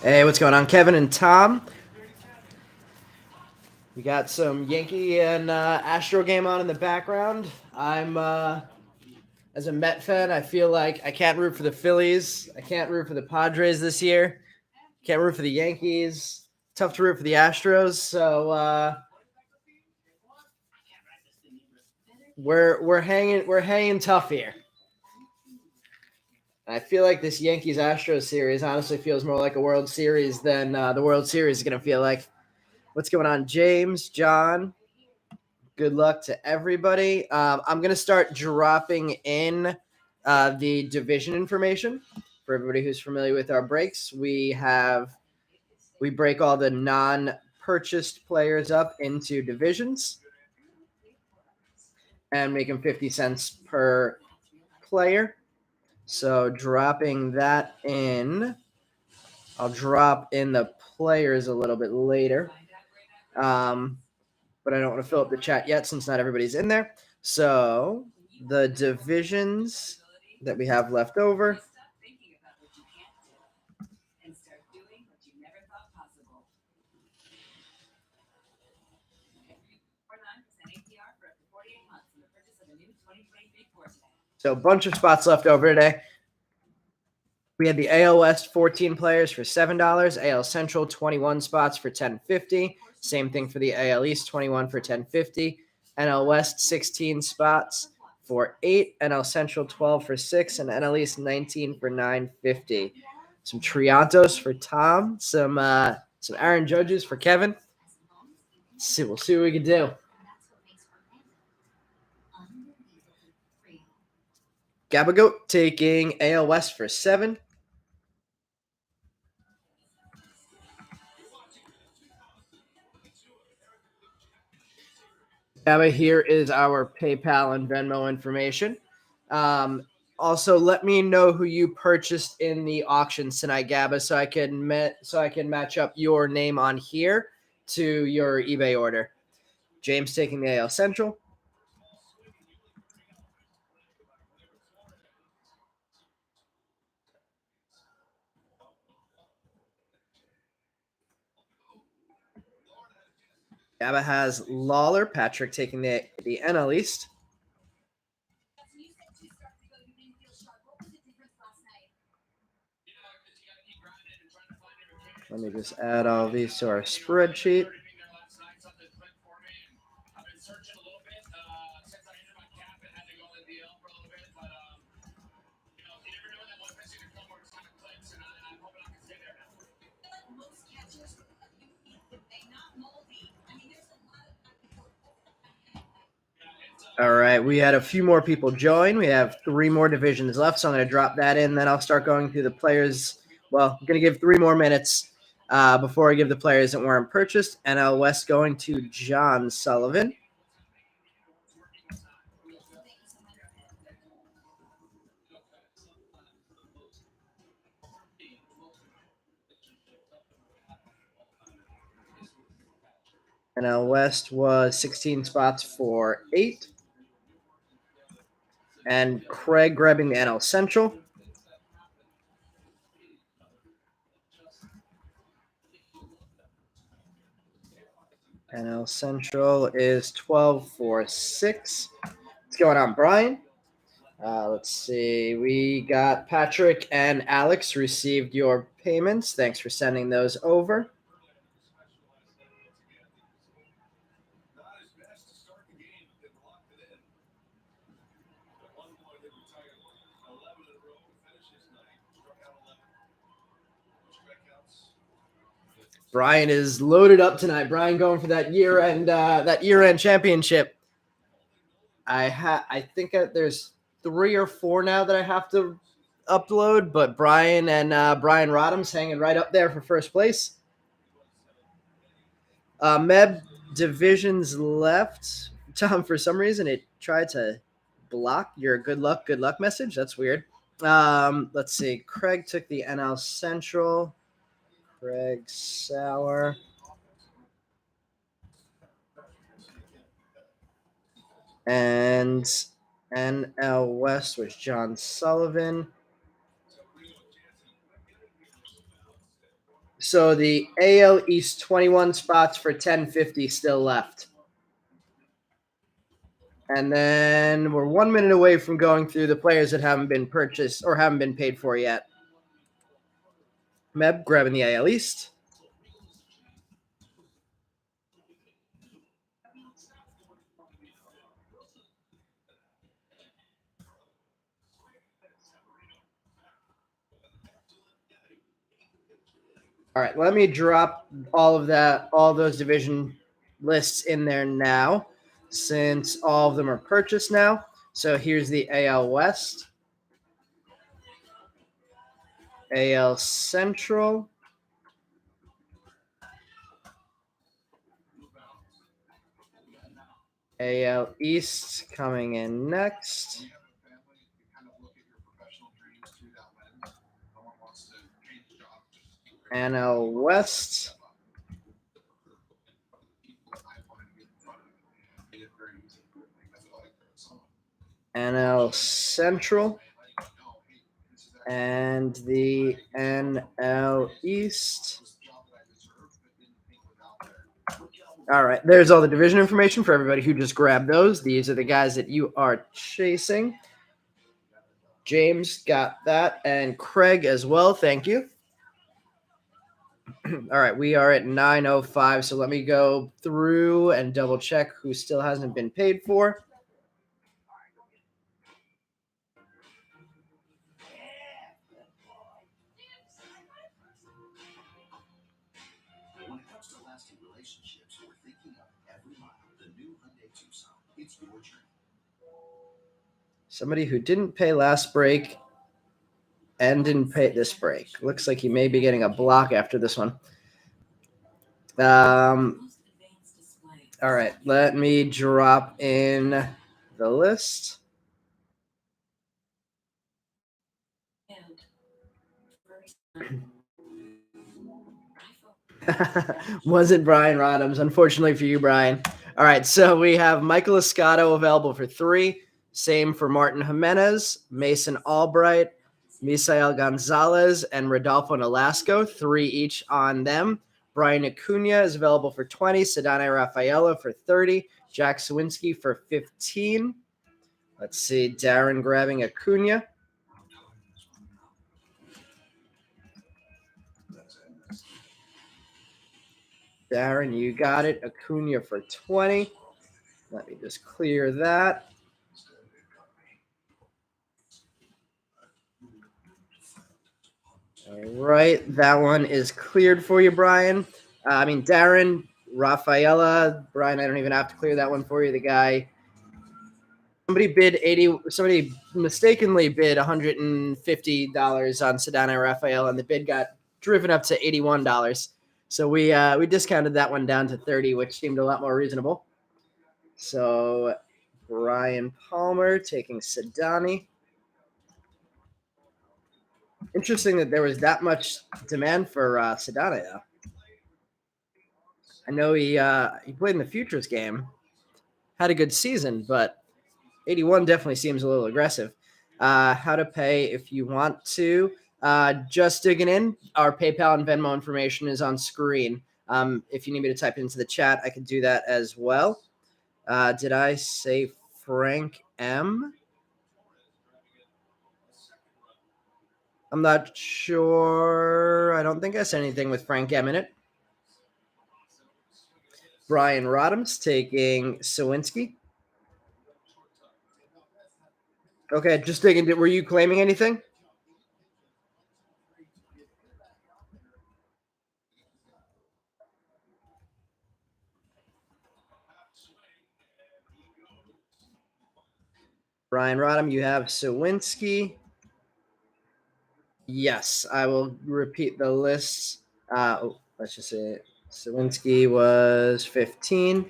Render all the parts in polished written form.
Hey, what's going on, Kevin and Tom? We got some Yankee and Astro game on in the background. I'm, as a Met fan, I feel like I can't root for the Phillies. I can't root for the Padres this year. Can't root for the Yankees. Tough to root for the Astros. So we're hanging tough here. I feel like this Yankees Astros series honestly feels more like a World Series than the World Series is going to feel like. What's going on, James, John? Good luck to everybody. I'm going to start dropping in the division information for everybody who's familiar with our breaks. We break all the non-purchased players up into divisions and make them 50 cents per player. So dropping that in, I'll drop in the players a little bit later. But I don't want to fill up the chat yet since not everybody's in there. So the divisions that we have left over. So a bunch of spots left over today. We had the AL West 14 players for $7, AL Central 21 spots for $10.50. Same thing for the AL East 21 for $10.50. NL West 16 spots for $8, NL Central 12 for $6, and NL East 19 for $9.50. Some Triantos for Tom, some Aaron Judges for Kevin. We'll see what we can do. Gabagoat taking AL West for 7. Gabba, here is our PayPal and Venmo information. Also, let me know who you purchased in the auctions tonight, Gabba, so I can match up your name on here to your eBay order. James taking the AL Central. Gabba has Lawler. Patrick taking the NL East. Let me just add all these to our spreadsheet. All right, we had a few more people join. We have 3 more divisions left, so I'm going to drop that in. Then I'll start going through the players. Well, I'm going to give 3 more minutes before I give the players that weren't purchased. NL West going to John Sullivan. NL West was 16 spots for 8. And Craig grabbing the NL Central. NL Central is 12 for 6. What's going on, Brian? Let's see. We got Patrick and Alex received your payments. Thanks for sending those over. Brian is loaded up tonight. Brian going for that year-end championship. I think there's 3 or 4 now that I have to upload, but Brian and Brian Rodham's hanging right up there for first place. Meb divisions left. Tom, for some reason, it tried to block your good luck message. That's weird. Let's see. Craig took the NL Central. Craig Sauer. And NL West was John Sullivan. So the AL East 21 spots for 1050 still left. And then we're 1 minute away from going through the players that haven't been purchased or haven't been paid for yet. Meb grabbing the AL East. All right, let me drop all those division lists in there now, since all of them are purchased now. So here's the AL West, AL Central, AL East coming in next. NL West. NL Central. And the NL East. All right, there's all the division information for everybody who just grabbed those. These are the guys that you are chasing. James got that, and Craig as well. Thank you. All right, we are at 9:05, so let me go through and double check who still hasn't been paid for. Somebody who didn't pay last break and didn't pay this break. Looks like he may be getting a block after this one. All right, let me drop in the list. Wasn't Brian Rodhams, unfortunately for you, Brian. All right, so we have Michael Escato available for 3. Same for Martin Jimenez, Mason Albright, Misael Gonzalez, and Rodolfo Nolasco, 3 each on them. Brian Acuna is available for 20, Sedane Rafaela for 30, Jack Sawinski for 15. Let's see, Darren grabbing Acuna. Darren, you got it. Acuna for 20. Let me just clear that. All right, that one is cleared for you, Brian. Darren, Rafaela, Brian. I don't even have to clear that one for you. The guy, somebody mistakenly bid $150 on Sedane Rafaela, and the bid got driven up to $81. So we discounted that one down to 30, which seemed a lot more reasonable. So Brian Palmer taking Sedane. Interesting that there was that much demand for Sedane, though. I know he played in the Futures game, had a good season, but 81 definitely seems a little aggressive. How to pay if you want to. Just digging in, our PayPal and Venmo information is on screen. If you need me to type it into the chat, I can do that as well. Did I say Frank M? I'm not sure. I don't think I said anything with Frank M in it. Brian Rodhams taking Sawinski. Okay, just digging. Were you claiming anything? Brian Rodham, you have Sawinski. Yes, I will repeat the lists. Let's just say Sawinski was 15.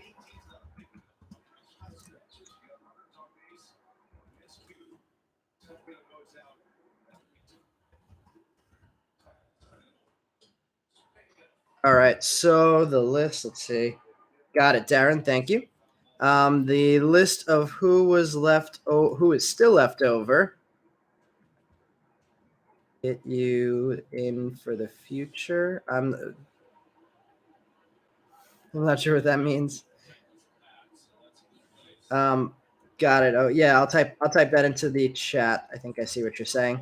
All right, so the list, let's see. Got it, Darren, thank you. The list of who is still left over. Get you in for the future. I'm not sure what that means. Got it. Oh yeah, I'll type that into the chat. I think I see what you're saying.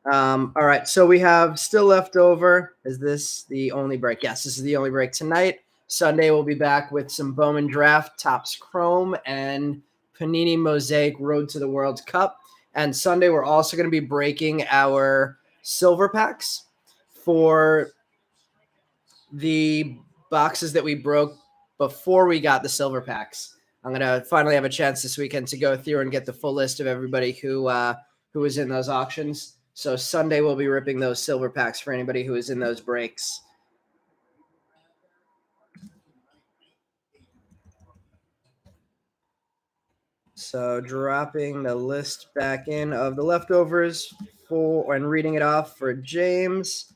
All right, so we have still left over. Is this the only break? Yes, this is the only break tonight. Sunday we'll be back with some Bowman Draft, Topps Chrome, and Panini Mosaic Road to the World Cup. And Sunday we're also going to be breaking our silver packs for the boxes that we broke before we got the silver packs. I'm going to finally have a chance this weekend to go through and get the full list of everybody who was in those auctions. So Sunday we'll be ripping those silver packs for anybody who is in those breaks. So dropping the list back in of the leftovers and reading it off for James.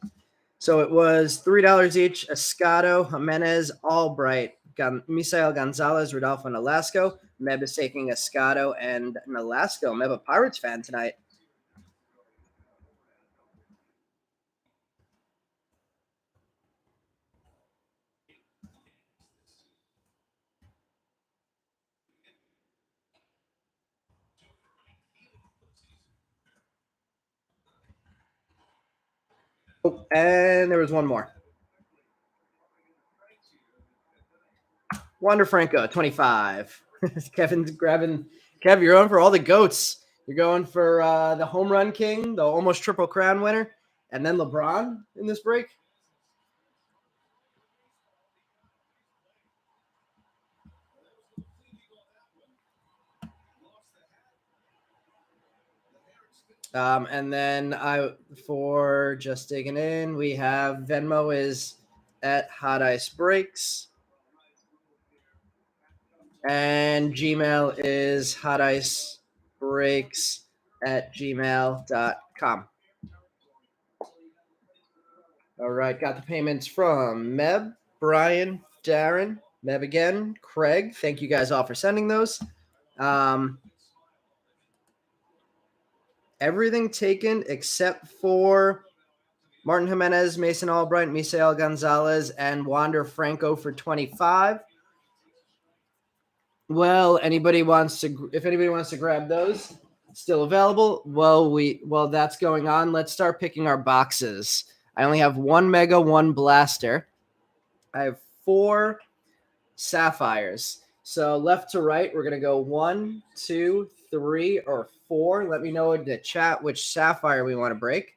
So it was $3 each: Escato, Jimenez, Albright, Misael Gonzalez, Rodolfo Nolasco. Meb is taking Escato and Nolasco. Meb, a Pirates fan tonight. Oh, and there was one more. Wander Franco, 25. Kevin's grabbing. Kev, you're going for all the goats. You're going for the home run king, the almost triple crown winner, and then LeBron in this break. And then for just digging in, we have Venmo is at Hot Ice Breaks. And Gmail is hoticebreaks@gmail.com. All right, got the payments from Meb, Brian, Darren, Meb again, Craig. Thank you guys all for sending those. Everything taken except for Martin Jimenez, Mason Albright, Misael Gonzalez, and Wander Franco for 25. Well, if anybody wants to grab those, still available. While that's going on, let's start picking our boxes. I only have one Mega, one Blaster. I have 4 Sapphires. So left to right, we're gonna go 1, 2, 3, or 4. Let me know in the chat which Sapphire we want to break.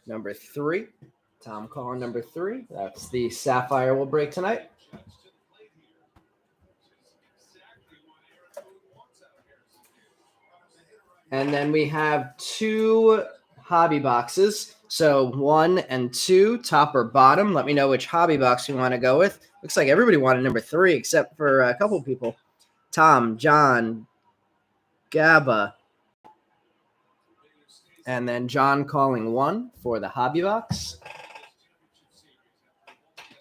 Number 3. Tom calling number 3. That's the Sapphire we'll break tonight. And then we have 2 hobby boxes. So 1 and 2, top or bottom. Let me know which hobby box you want to go with. Looks like everybody wanted number 3 except for a couple people. Tom, John, Gabba. And then John calling 1 for the hobby box.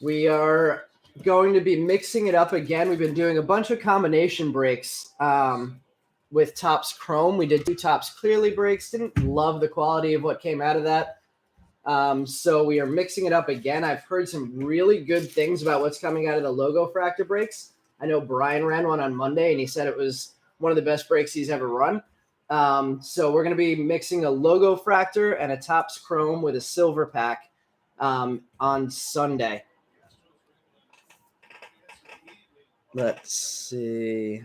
We are going to be mixing it up again. We've been doing a bunch of combination breaks with Topps Chrome. We did 2 Topps Clearly breaks. Didn't love the quality of what came out of that. So we are mixing it up again. I've heard some really good things about what's coming out of the Logo Fractor breaks. I know Brian ran one on Monday, and he said it was one of the best breaks he's ever run. So we're going to be mixing a Logo Fractor and a Topps Chrome with a silver pack on Sunday. Let's see.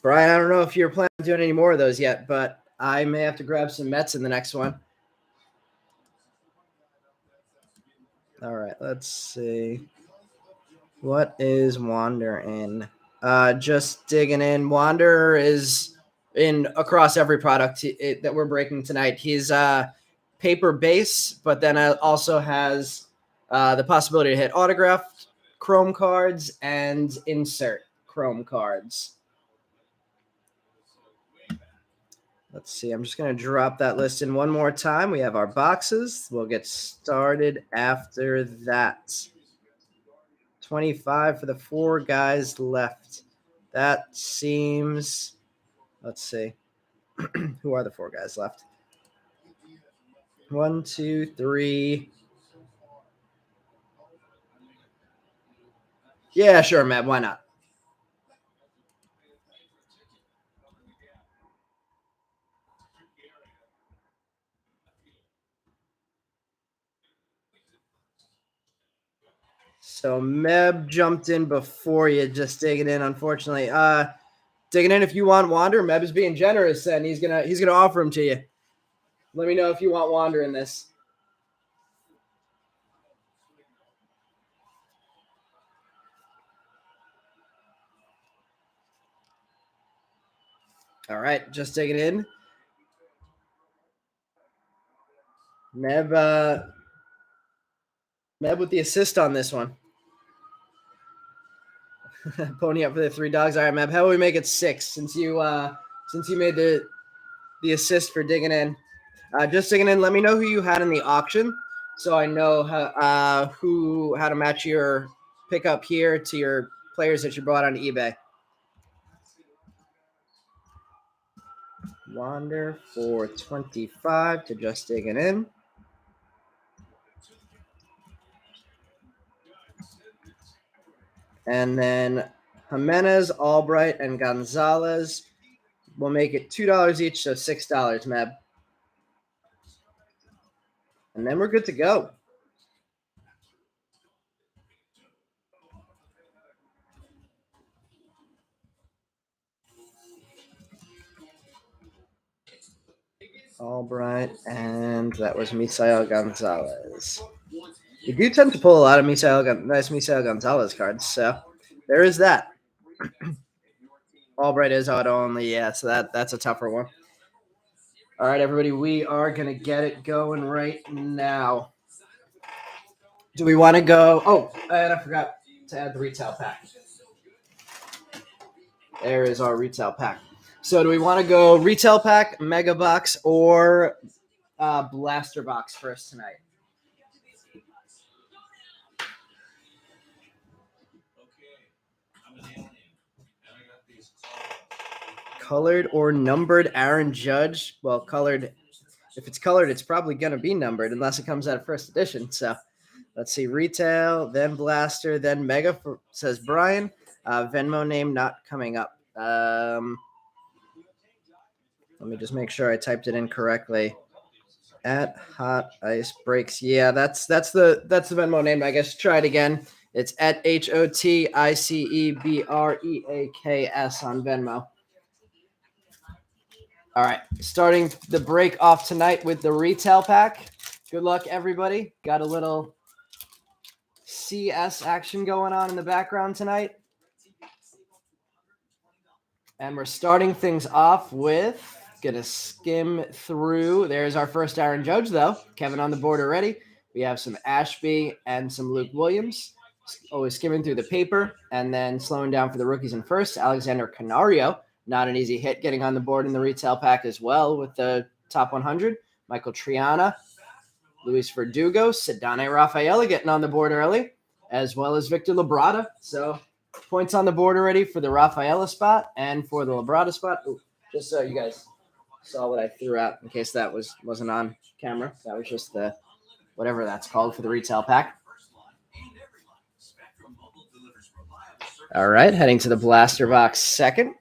Brian, I don't know if you're planning on doing any more of those yet, but I may have to grab some Mets in the next one. All right, let's see. What is Wander in? Just digging in. Wander is in across every product that we're breaking tonight. He's paper base, but then also has the possibility to hit autographed Chrome cards and insert Chrome cards. Let's see. I'm just going to drop that list in one more time. We have our boxes. We'll get started after that. 25 for the 4 guys left. That seems, let's see. Who are the 4 guys left? 1, 2, 3. Yeah, sure, Meb. Why not? So Meb jumped in before you, just digging in, unfortunately. Digging in if you want Wander. Meb is being generous, and he's gonna offer him to you. Let me know if you want Wander in this. All right, just digging in. Meb with the assist on this one. Pony up for the 3 dogs. All right, Meb. How do we make it 6 since you made the assist for digging in? Just digging in. Let me know who you had in the auction, so I know how to match your pickup here to your players that you bought on eBay. Wander for 25 to just digging in. And then Jimenez, Albright, and Gonzalez will make it $2 each, so $6, Meb. And then we're good to go. Albright, and that was Misael Gonzalez. You do tend to pull a lot of nice Misael Gonzalez cards, so there is that. Albright is auto only, yeah, so that's a tougher one. All right, everybody, we are going to get it going right now. Do we want to go? Oh, and I forgot to add the retail pack. There is our retail pack. So do we want to go retail pack, mega box, or blaster box first tonight? Colored or numbered Aaron Judge? Well, colored. If it's colored, it's probably going to be numbered unless it comes out of first edition. So let's see. Retail, then blaster, then mega, says Brian. Venmo name not coming up. Let me just make sure I typed it in correctly. At Hot Ice Breaks. Yeah, that's the Venmo name. I guess try it again. It's at HOTICEBREAKS on Venmo. All right, starting the break off tonight with the retail pack. Good luck, everybody. Got a little CS action going on in the background tonight. And we're starting things off with, gonna skim through. There's our first Aaron Judge, though. Kevin on the board already. We have some Ashby and some Luke Williams. Always skimming through the paper and then slowing down for the rookies in first. Alexander Canario, not an easy hit, getting on the board in the retail pack as well with the top 100. Michael Triana, Luis Verdugo, Sedane Rafaela getting on the board early, as well as Victor Labrada. So points on the board already for the Rafaela spot and for the Labrada spot. Ooh, just so you guys saw what I threw out in case that wasn't on camera. That was just the whatever that's called for the retail pack. All right, heading to the blaster box second.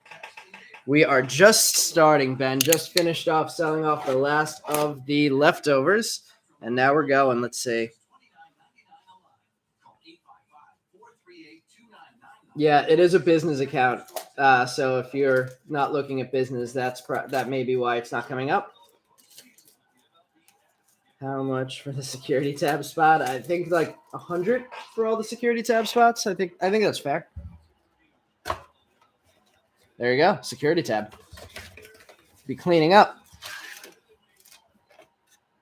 We are just starting, Ben. Just finished off selling off the last of the leftovers, and now we're going. Let's see. Yeah, it is a business account. So if you're not looking at business, that may be why it's not coming up. How much for the security tab spot? I think like 100 for all the security tab spots. I think that's fair. There you go, security tab. Be cleaning up.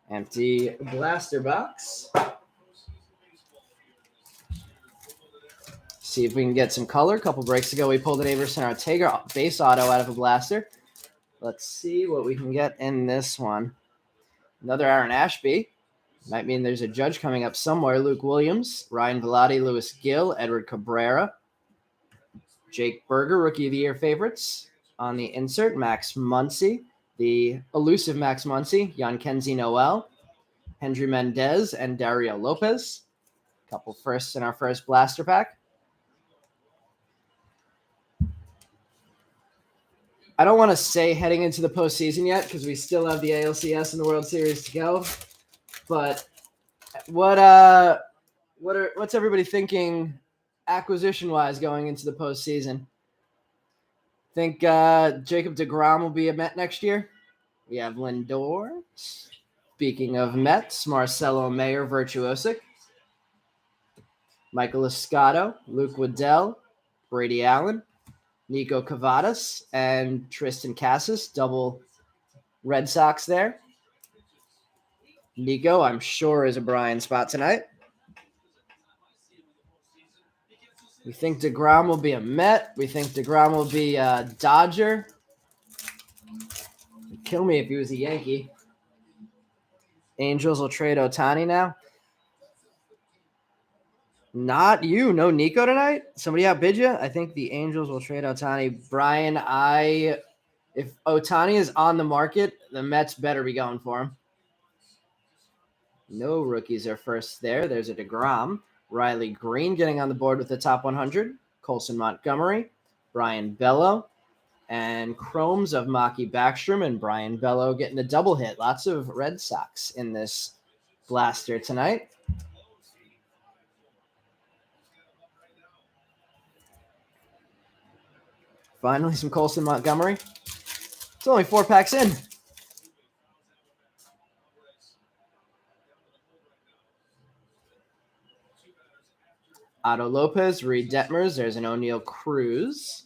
Empty blaster box. See if we can get some color. A couple breaks ago, we pulled an Averson Ortega base auto out of a blaster. Let's see what we can get in this one. Another Aaron Ashby. Might mean there's a judge coming up somewhere. Luke Williams, Ryan Velotti, Lewis Gill, Edward Cabrera, Jake Berger, Rookie of the Year favorites. On the insert, Max Muncy, the elusive Max Muncy, Jan Kenzie Noel, Hendry Mendez, and Dario Lopez. Couple firsts in our first blaster pack. I don't want to say heading into the postseason yet because we still have the ALCS and the World Series to go. But what's everybody thinking acquisition-wise going into the postseason? Think Jacob deGrom will be a Met next year? We have Lindor. Speaking of Mets, Marcelo Mayer, Virtuosic. Michael Escato, Luke Waddell, Brady Allen, Nico Cavadas, and Tristan Casas, double Red Sox there. Nico, I'm sure, is a Brian spot tonight. We think deGrom will be a Met. We think deGrom will be a Dodger. He'd kill me if he was a Yankee. Angels will trade Ohtani now. Not you. No Nico tonight? Somebody outbid you? I think the Angels will trade Ohtani. Brian, if Ohtani is on the market, the Mets better be going for him. No rookies are first there. There's a deGrom. Riley Green getting on the board with the top 100. Colson Montgomery, Brian Bello, and Chromes of Maki Backstrom and Brian Bello getting a double hit. Lots of Red Sox in this blaster tonight. Finally, some Colson Montgomery. It's only 4 packs in. Otto Lopez, Reed Detmers. There's an O'Neill Cruz.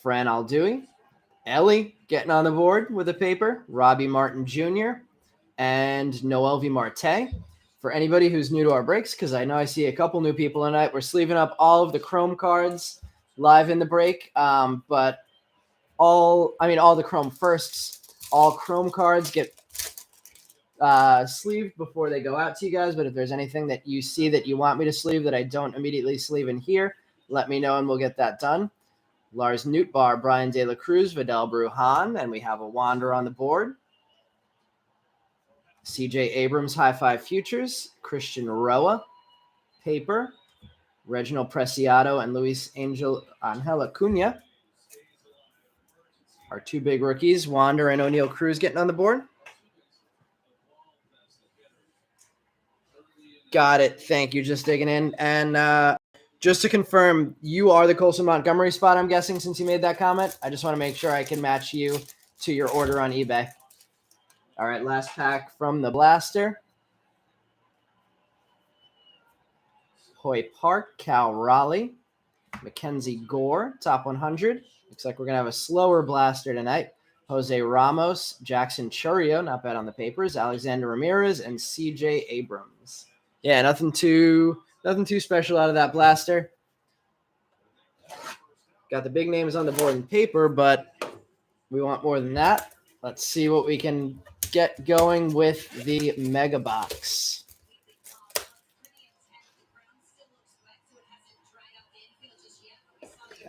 Fran Aldui. Ellie getting on the board with a paper. Robbie Martin Jr. and Noelvi Marte. For anybody who's new to our breaks, because I know I see a couple new people tonight, we're sleeving up all of the Chrome cards live in the break. But all the Chrome firsts, all Chrome cards get sleeved before they go out to you guys. But if there's anything that you see that you want me to sleeve that I don't immediately sleeve in here, let me know and we'll get that done. Lars Nootbaar, Brian De La Cruz, Vidal Brujan, and we have a Wander on the board. CJ Abrams, High Five Futures, Christian Roa, paper, Reginald Preciado, and Luis Angel Acuna. Our 2 big rookies, Wander and O'Neill Cruz, getting on the board. Got it. Thank you. Just digging in. And just to confirm, you are the Colson Montgomery spot, I'm guessing, since you made that comment. I just want to make sure I can match you to your order on eBay. All right, last pack from the blaster. Hoy Park, Cal Raleigh, Mackenzie Gore, top 100. Looks like we're going to have a slower blaster tonight. Jose Ramos, Jackson Churio, not bad on the papers, Alexander Ramirez, and CJ Abrams. Yeah, nothing too special out of that blaster. Got the big names on the board in paper, but we want more than that. Let's see what we can get going with the Mega Box.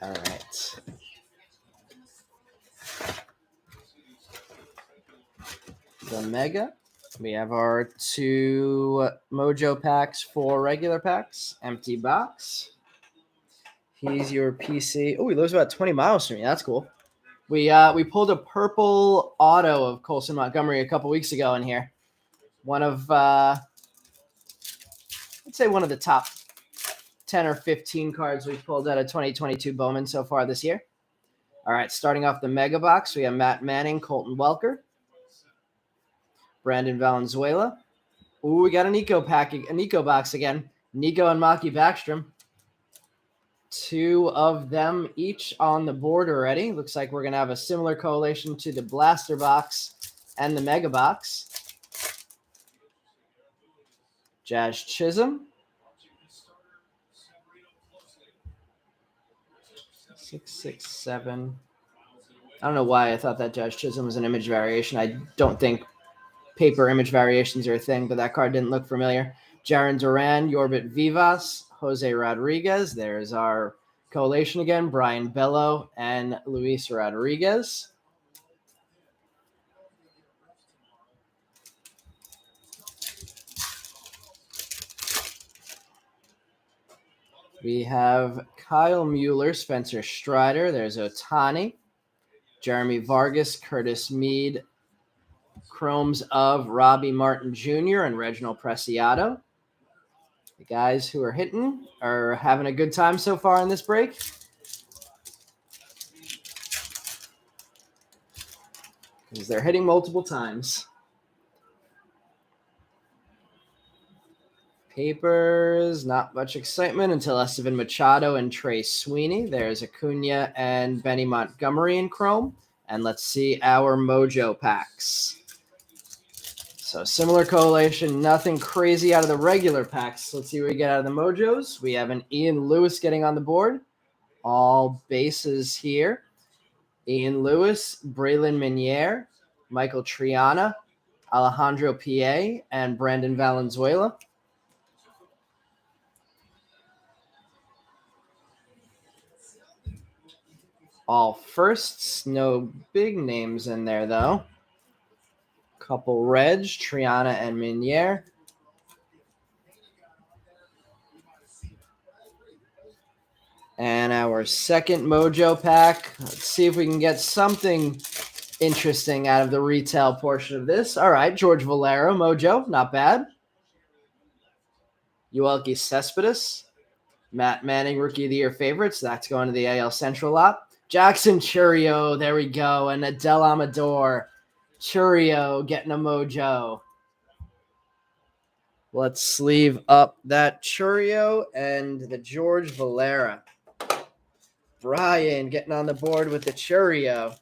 All right. The Mega. We have our 2 Mojo packs, 4 regular packs. Empty box. He's your PC. Oh, he lives about 20 miles from me. That's cool. We pulled a purple auto of Colson Montgomery a couple weeks ago in here. One of, I'd say one of the top 10 or 15 cards we've pulled out of 2022 Bowman so far this year. All right, starting off the Mega Box, we have Matt Manning, Colton Welker, Brandon Valenzuela. Ooh, we got a Nico box again. Nico and Maki Backstrom. 2 of them each on the board already. Looks like we're going to have a similar collation to the Blaster Box and the Mega Box. Jazz Chisholm. 6, 6, 7. I don't know why I thought that Josh Chisholm was an image variation. I don't think paper image variations are a thing, but that card didn't look familiar. Jaron Duran, Yorbit Vivas, Jose Rodriguez. There's our collation again. Brian Bello and Luis Rodriguez. We have Kyle Mueller, Spencer Strider. There's Otani, Jeremy Vargas, Curtis Mead, chromes of Robbie Martin Jr. and Reginald Preciado. The guys who are hitting are having a good time so far in this break. Because they're hitting multiple times. Papers, not much excitement until Estevan Machado and Trey Sweeney. There's Acuna and Benny Montgomery in chrome. And let's see our Mojo packs. So similar collation, nothing crazy out of the regular packs. Let's see what we get out of the Mojos. We have an Ian Lewis getting on the board. All bases here. Ian Lewis, Braylon Minier, Michael Triana, Alejandro P.A., and Brandon Valenzuela. All firsts, no big names in there, though. Couple Reg, Triana and Minier. And our second Mojo pack. Let's see if we can get something interesting out of the retail portion of this. All right, George Valero, Mojo, not bad. Yoelqui Cespedes, Matt Manning, Rookie of the Year favorites. That's going to the AL Central lot. Jackson Churio, there we go. And Adel Amador. Churio getting a Mojo. Let's sleeve up that Churio and the George Valera. Brian getting on the board with the Churio.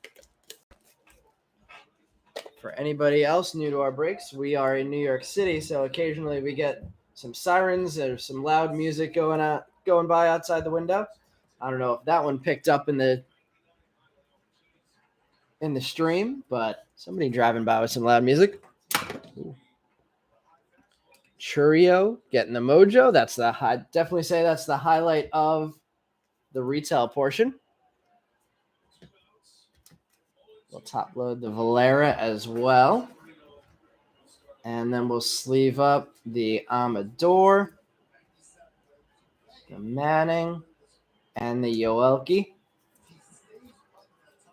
For anybody else new to our breaks, we are in New York City, so occasionally we get some sirens or some loud music going by outside the window. I don't know if that one picked up in the stream, but somebody driving by with some loud music. Ooh. Churio getting the Mojo. That's the definitely say that's the highlight of the retail portion. We'll top load the Valera as well. And then we'll sleeve up the Amador, the Manning, and the Yoelqui.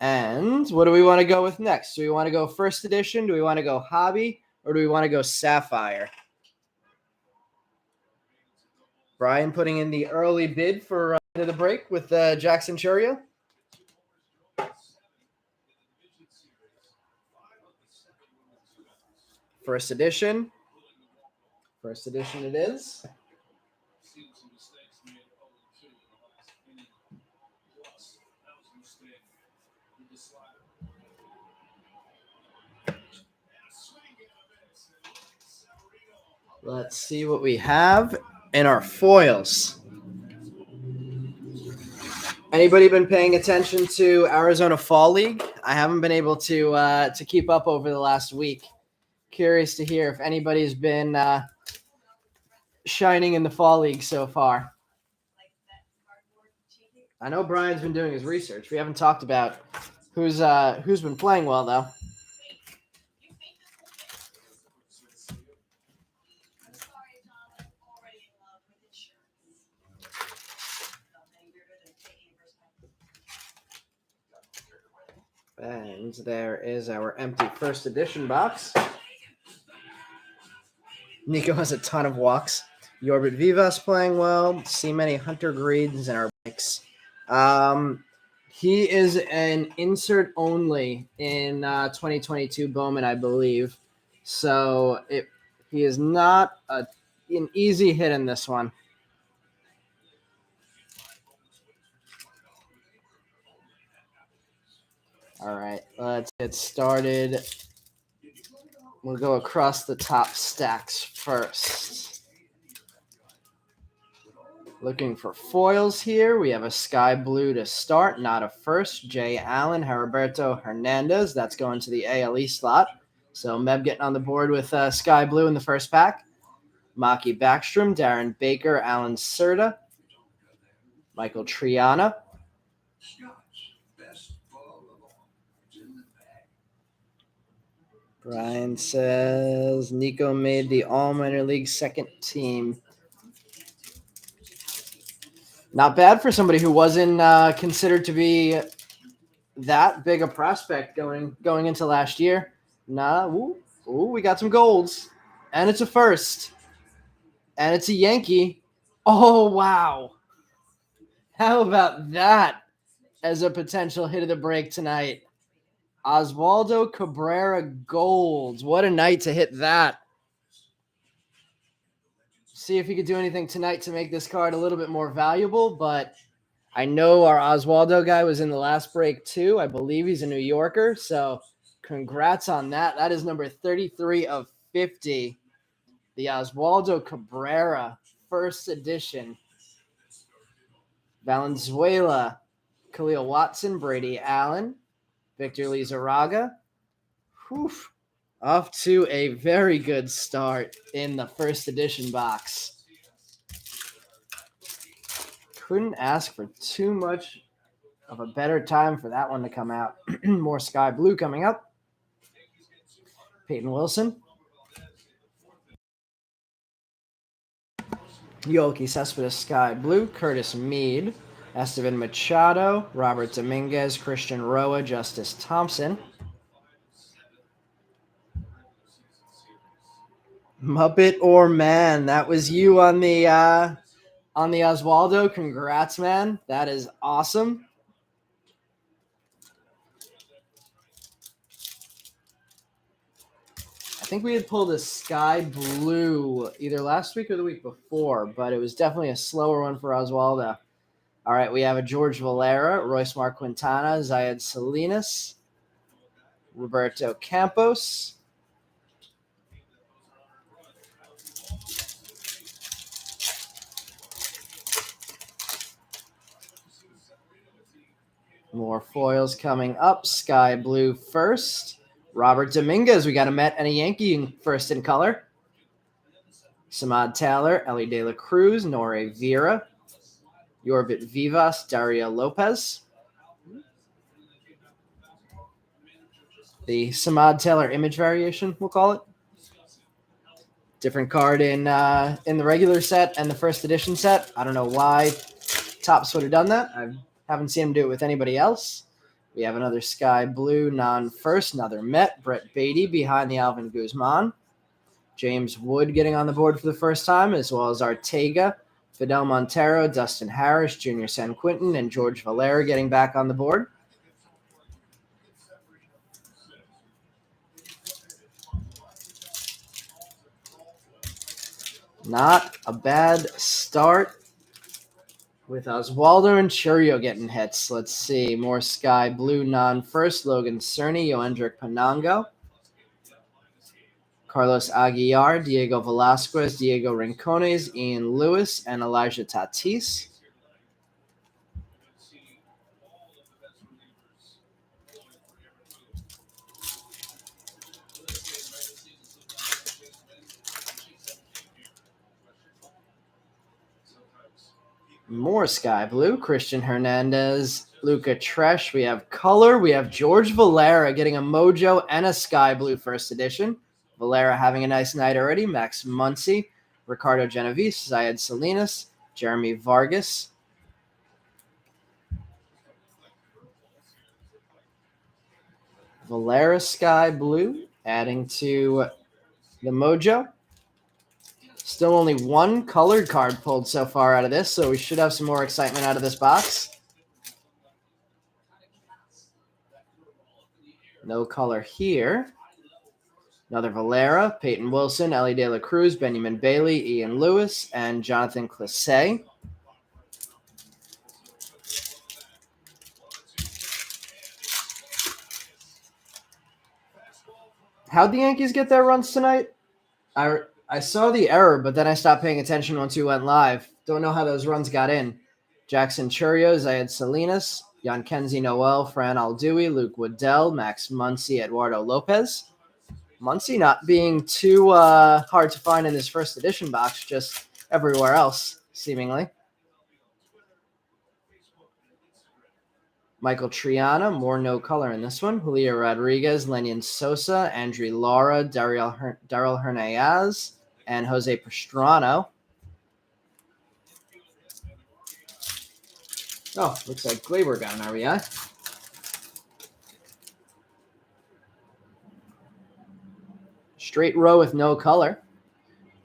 And what do we want to go with next? Do we want to go first edition? Do we want to go hobby? Or do we want to go sapphire? Brian putting in the early bid for the break with Jackson Churio. First edition. First edition it is. Let's see what we have in our foils. Anybody been paying attention to Arizona Fall League? I haven't been able to keep up over the last week. Curious to hear if anybody's been shining in the Fall League so far. I know Brian's been doing his research. We haven't talked about who's been playing well, though. And there is our empty first edition box. Nico has a ton of walks. Yorbit Vivas playing well. See many Hunter Greens in our breaks. He is an insert only in 2022 Bowman, I believe. So he is not an easy hit in this one. All right, let's get started. We'll go across the top stacks first. Looking for foils here. We have a sky blue to start, not a first. Jay Allen, Heriberto Hernandez. That's going to the ALE slot. So Meb getting on the board with sky blue in the first pack. Maki Backstrom, Darren Baker, Alan Serta, Michael Triana. Brian says Nico made the All-Minor League second team. Not bad for somebody who wasn't considered to be that big a prospect going into last year. We got some golds. And it's a first. And it's a Yankee. Oh, wow. How about that as a potential hit of the break tonight? Oswaldo Cabrera Golds. What a night to hit that. See if he could do anything tonight to make this card a little bit more valuable, but I know our Oswaldo guy was in the last break too. I believe he's a New Yorker, so congrats on that. That is number 33 of 50. The Oswaldo Cabrera, first edition. Valenzuela, Khalil Watson, Brady Allen, Victor Lizarraga. Off to a very good start in the first edition box. Couldn't ask for too much of a better time for that one to come out. More sky blue coming up. Peyton Wilson. Yoelqui Cespedes sky blue. Curtis Mead. Esteban Machado. Robert Dominguez. Christian Roa. Justice Thompson. Muppet or Man. That was you on the Oswaldo. Congrats, man. That is awesome. I think we had pulled a sky blue either last week or the week before, but it was definitely a slower one for Oswaldo. All right, we have a George Valera, Royce Marquintana, Zayed Salinas, Roberto Campos. More foils coming up. Sky blue first. Robert Dominguez. We got a Met and a Yankee first in color. Samad Taylor, Ellie De La Cruz, Nore Vera, Yorvit Vivas, Dario Lopez. The Samad Taylor image variation, we'll call it. Different card in the regular set and the first edition set. I don't know why Topps would have done that. I haven't seen him do it with anybody else. We have another sky blue non-first, another Met. Brett Beatty behind the Alvin Guzman. James Wood getting on the board for the first time, as well as Artega, Fidel Montero, Dustin Harris, Junior San Quintin, and George Valera getting back on the board. Not a bad start with Oswaldo and Churio getting hits. Let's see. More sky blue non-first. Logan Cerny, Yoendrick Panango, Carlos Aguilar, Diego Velasquez, Diego Rincones, Ian Lewis, and Elijah Tatis. More sky blue. Christian Hernandez, Luca Tresh. We have color. We have George Valera getting a mojo and a sky blue first edition. Valera having a nice night already. Max Muncy, Ricardo Genovese, Zayed Salinas, Jeremy Vargas. Valera sky blue, adding to the mojo. Still only one colored card pulled so far out of this, so we should have some more excitement out of this box. No color here. Another Valera, Peyton Wilson, Ellie De La Cruz, Benjamin Bailey, Ian Lewis, and Jonathan Clase. How'd the Yankees get their runs tonight? I saw the error, but then I stopped paying attention once you went live. Don't know how those runs got in. Jackson Churio, Zayed Salinas, Kenzie Noel, Fran Aldui, Luke Waddell, Max Muncy, Eduardo Lopez. Muncy not being too hard to find in this first edition box, just everywhere else, seemingly. Michael Triana, more no color in this one. Julio Rodriguez, Lenyon Sosa, Andrew Lara, Daryl Hernandez, and Jose Pastrano. Oh, looks like Glaber got an RBI. Straight row with no color.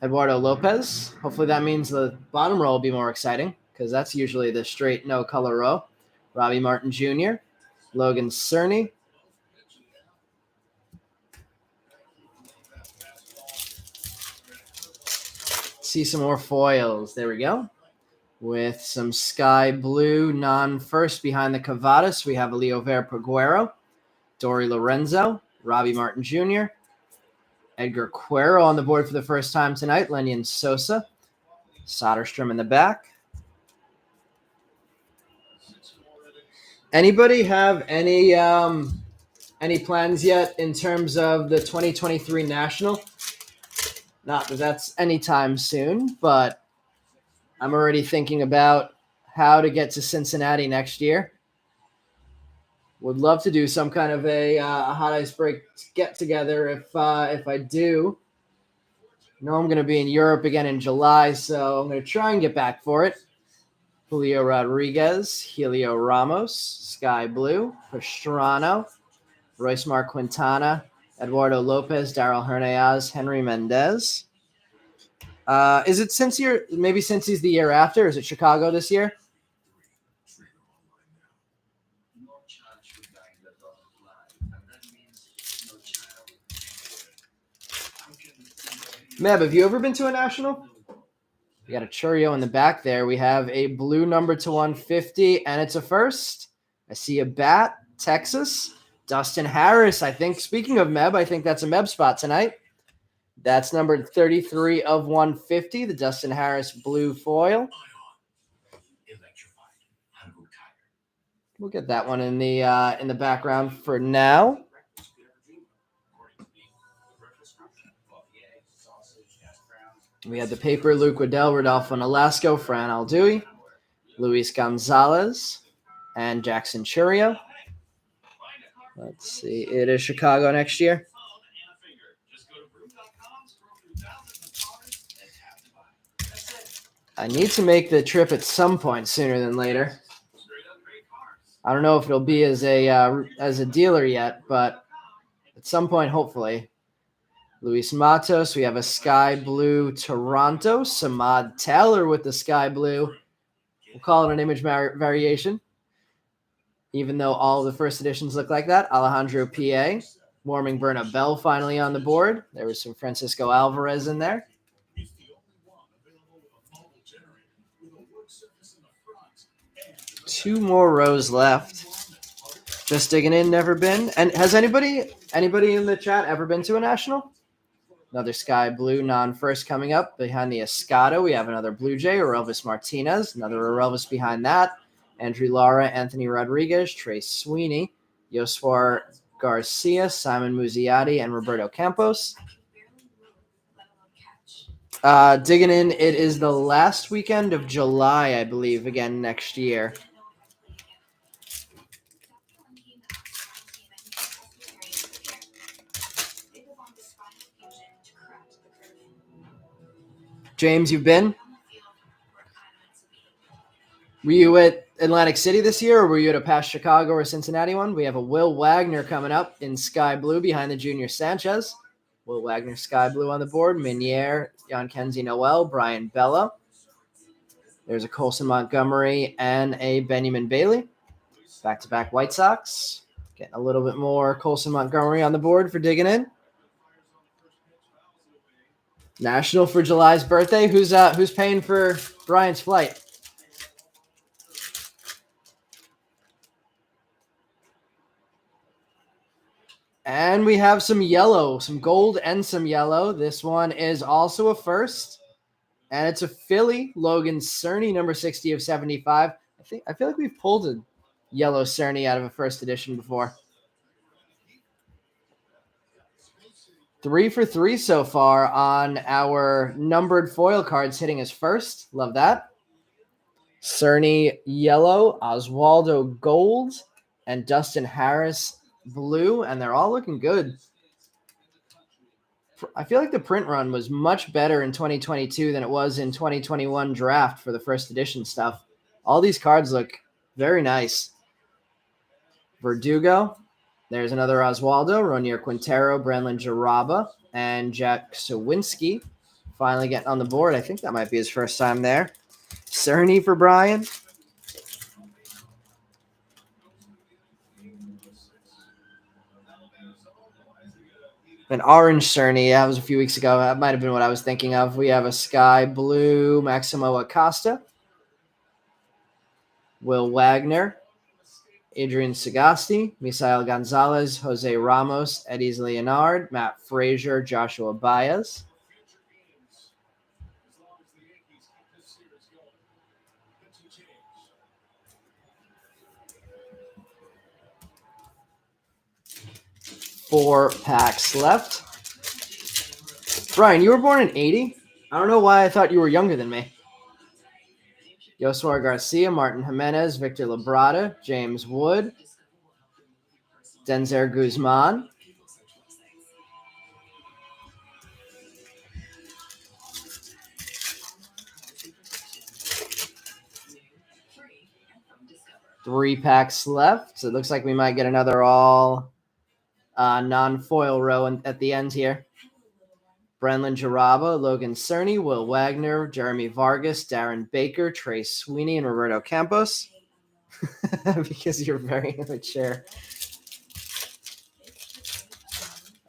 Eduardo Lopez. Hopefully that means the bottom row will be more exciting because that's usually the straight no color row. Robbie Martin Jr., Logan Cerny. See some more foils. There we go. With some sky blue non-first behind the Cavadas, we have Leover Peguero, Dory Lorenzo, Robbie Martin Jr., Edgar Quero on the board for the first time tonight, Lenyon Sosa, Soderstrom in the back. Anybody have any plans yet in terms of the 2023 National? Not that that's anytime soon, but I'm already thinking about how to get to Cincinnati next year. Would love to do some kind of a hot ice break get together if I do. I know I'm going to be in Europe again in July, so I'm going to try and get back for it. Julio Rodriguez, Helio Ramos, Sky Blue, Pastrana, Royce Mark Quintana, Eduardo Lopez, Daryl Hernandez, Henry Mendez. Is it since he's the year after? Is it Chicago this year? Meb, have you ever been to a National? We got a Churio in the back there. We have a blue number to 150, and it's a first. I see a bat, Texas. Dustin Harris, I think. Speaking of Meb, I think that's a Meb spot tonight. That's numbered 33 of 150, the Dustin Harris blue foil. We'll get that one in the background for now. We had the paper, Luke Waddell, Rodolfo Nolasco, Fran Aldui, Luis Gonzalez, and Jackson Churio. Let's see. It is Chicago next year. I need to make the trip at some point sooner than later. I don't know if it'll be as a dealer yet, but at some point, hopefully. Luis Matos, we have a sky blue Toronto. Samad Taylor with the sky blue. We'll call it an image variation, even though all of the first editions look like that. Alejandro P.A., Warming Berna Bell finally on the board. There was some Francisco Alvarez in there. Two more rows left. Just digging in, never been. And has anybody in the chat ever been to a National? Another sky blue non-first coming up. Behind the Escada, we have another Blue Jay, Orelvis Martinez. Another Orelvis behind that. Andrew Lara, Anthony Rodriguez, Trey Sweeney, Yoswar Garcia, Simon Muziati, and Roberto Campos. Digging in, it is the last weekend of July, I believe, again next year. James, you've been? Were you at Atlantic City this year, or were you at a past Chicago or Cincinnati one? We have a Will Wagner coming up in sky blue behind the Junior Sanchez. Will Wagner sky blue on the board. Minier, Kenzie Noel, Brian Bella. There's a Colson Montgomery and a Benjamin Bailey. Back-to-back White Sox. Getting a little bit more Colson Montgomery on the board for digging in. National for July's birthday. Who's paying for Brian's flight? And we have some yellow, some gold and some yellow. This one is also a first. And it's a Philly, Logan Cerny, number 60 of 75. I feel like we've pulled a yellow Cerny out of a first edition before. 3 for 3 so far on our numbered foil cards hitting us first. Love that. Cerny yellow, Oswaldo gold, and Dustin Harris blue, and they're all looking good. I feel like the print run was much better in 2022 than it was in 2021 draft for the first edition stuff. All these cards look very nice. Verdugo. There's another Oswaldo, Ronier Quintero, Brandon Jaraba, and Jack Sawinski finally getting on the board. I think that might be his first time there. Cerny for Brian. An orange Cerny. That was a few weeks ago. That might have been what I was thinking of. We have a sky blue Maximo Acosta, Will Wagner, Adrian Sagasti, Misael Gonzalez, Jose Ramos, Eddie Leonard, Matt Frazier, Joshua Baez. Four packs left. Brian, you were born in 80? I don't know why I thought you were younger than me. Yoswar Garcia, Martin Jimenez, Victor Labrada, James Wood, Denzer Guzman, three packs left. So it looks like we might get another all non-foil row at the end here. Brendan Jaraba, Logan Cerny, Will Wagner, Jeremy Vargas, Darren Baker, Trey Sweeney, and Roberto Campos. Because you're very immature.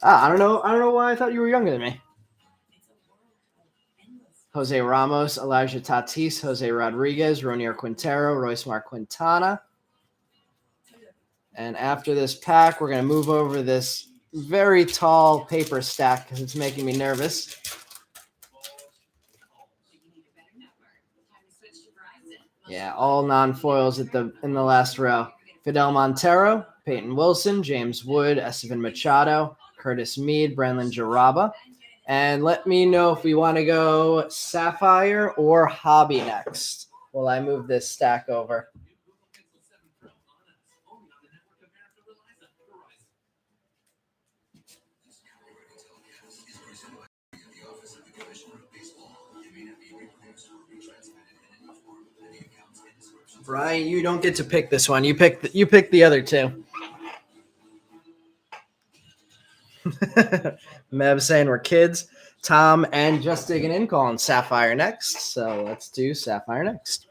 I don't know why I thought you were younger than me. Jose Ramos, Elijah Tatis, Jose Rodriguez, Ronier Quintero, Royce Mark Quintana. And after this pack, we're going to move over this very tall paper stack because it's making me nervous. Yeah, all non-foils in the last row. Fidel Montero, Peyton Wilson, James Wood, Estevan Machado, Curtis Mead, Brandon Jaraba. And let me know if we want to go Sapphire or Hobby next while I move this stack over. Brian, you don't get to pick this one. You pick the other two. Mev saying we're kids. Tom and Just Digging In calling Sapphire next. So let's do Sapphire next.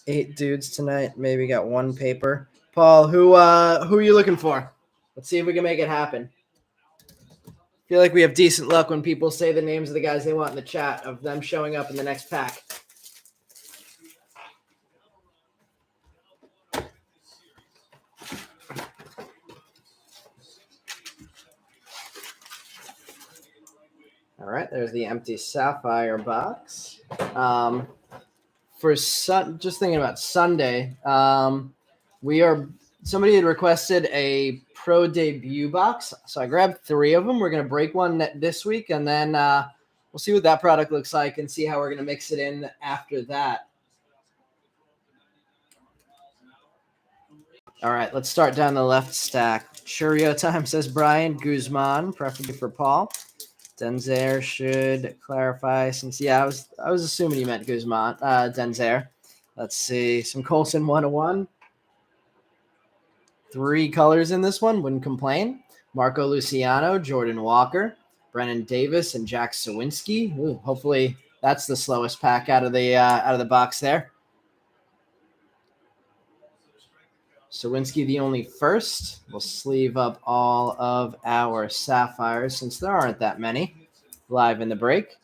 8 dudes tonight. Maybe got one paper. Paul, who are you looking for? Let's see if we can make it happen. I feel like we have decent luck when people say the names of the guys they want in the chat of them showing up in the next pack. All right, there's the empty Sapphire box. Just thinking about Sunday, somebody had requested a pro debut box, so I grabbed 3 of them. We're gonna break one this week, and then we'll see what that product looks like and see how we're gonna mix it in after that. All right, let's start down the left stack. Churio time, says Brian. Guzman, preferably for Paul. Denzer should clarify since, I was assuming you meant Guzman. Denzer. Let's see. Some Colson 101. 3 colors in this one. Wouldn't complain. Marco Luciano, Jordan Walker, Brennan Davis, and Jack Sawinski. Ooh, hopefully that's the slowest pack out of the box there. Sawinski the only first. We'll sleeve up all of our Sapphires since there aren't that many live in the break.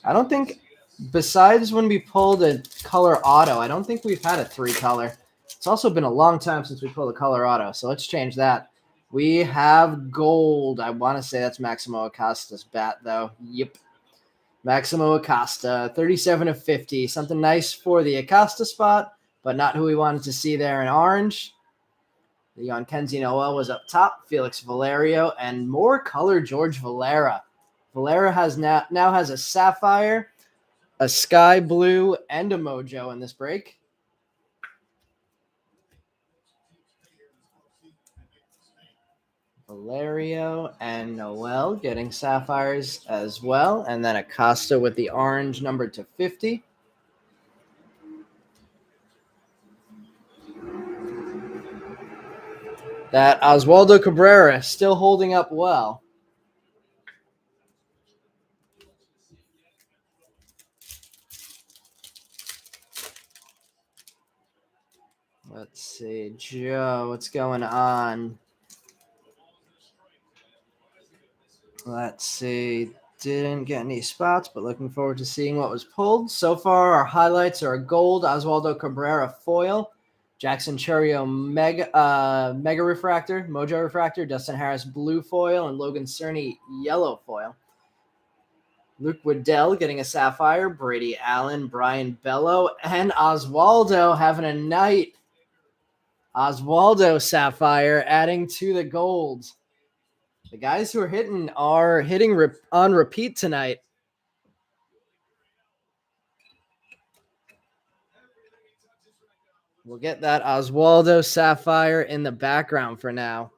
I don't think, besides when we pulled a color auto, I don't think we've had a 3-color. It's also been a long time since we pulled a color auto, so let's change that We have gold. I want to say that's Maximo Acosta's bat, though. Yep. Maximo Acosta, 37 of 50. Something nice for the Acosta spot, but not who we wanted to see there in orange. Leon Kenzie Noel was up top. Felix Valerio and more color George Valera. Valera has now has a sapphire, a sky blue, and a mojo in this break. Valerio and Noel getting sapphires as well. And then Acosta with the orange numbered to 50. That Oswaldo Cabrera still holding up well. Let's see. Joe, what's going on? Let's see. Didn't get any spots, but looking forward to seeing what was pulled. So far, our highlights are a gold Oswaldo Cabrera foil, Jackson Churio mega refractor, Mojo refractor, Dustin Harris blue foil, and Logan Cerny yellow foil. Luke Waddell getting a sapphire, Brady Allen, Brian Bello, and Oswaldo having a night. Oswaldo sapphire adding to the gold. The guys who are hitting on repeat tonight. We'll get that Oswaldo sapphire in the background for now.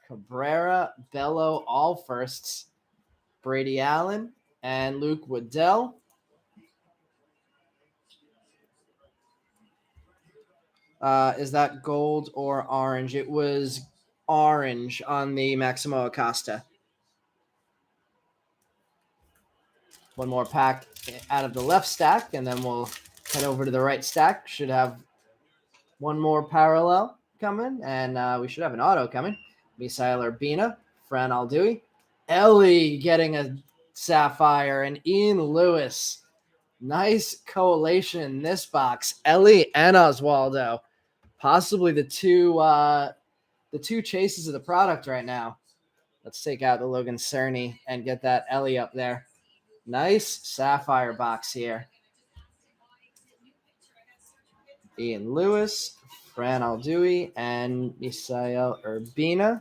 Cabrera, Bello, all firsts. Brady Allen and Luke Waddell. Is that gold or orange? It was orange on the Maximo Acosta. One more pack out of the left stack, and then we'll head over to the right stack. Should have one more parallel coming, and we should have an auto coming. Misael Urbina, Fran Aldui, Ellie getting a sapphire, and Ian Lewis. Nice collation in this box. Ellie and Oswaldo, possibly the two chases of the product right now. Let's take out the Logan Cerny and get that Ellie up there. Nice sapphire box here. Ian Lewis, Fran Aldui, and Misael Urbina.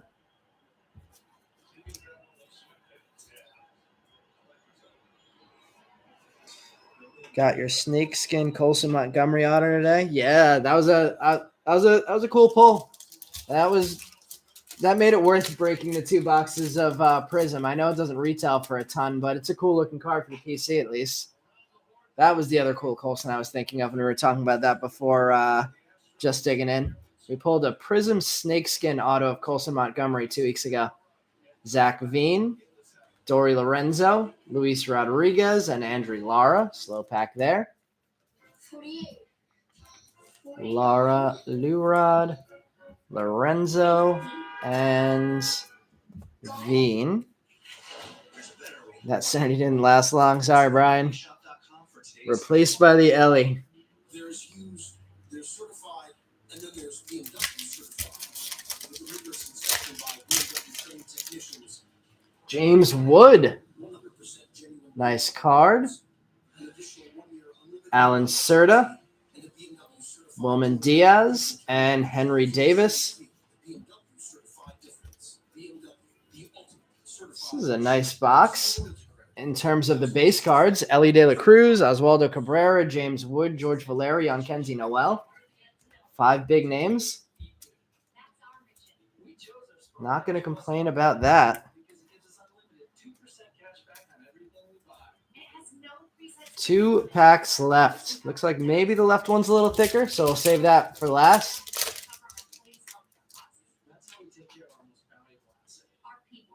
Got your snakeskin Colson Montgomery auto today. Yeah, that was a cool pull. That made it worth breaking the two boxes of Prism. I know it doesn't retail for a ton, but it's a cool looking card for the PC at least. That was the other cool Colson I was thinking of, and we were talking about that before just digging in. We pulled a Prism snakeskin auto of Colson Montgomery 2 weeks ago. Zach Veen, Dory Lorenzo, Luis Rodriguez, and Andrew Lara. Slow pack there. Lara, Lurod, Lorenzo, and Veen. That Sandy didn't last long. Sorry, Brian. Replaced by the Ellie. James Wood. Nice card. Alan Serta. Wilman Diaz and Henry Davis. This is a nice box. In terms of the base cards, Ellie De La Cruz, Oswaldo Cabrera, James Wood, George Valeri, on Kenzie Noel. 5 big names. Not going to complain about that. 2 packs left. Looks like maybe the left one's a little thicker, so we'll save that for last.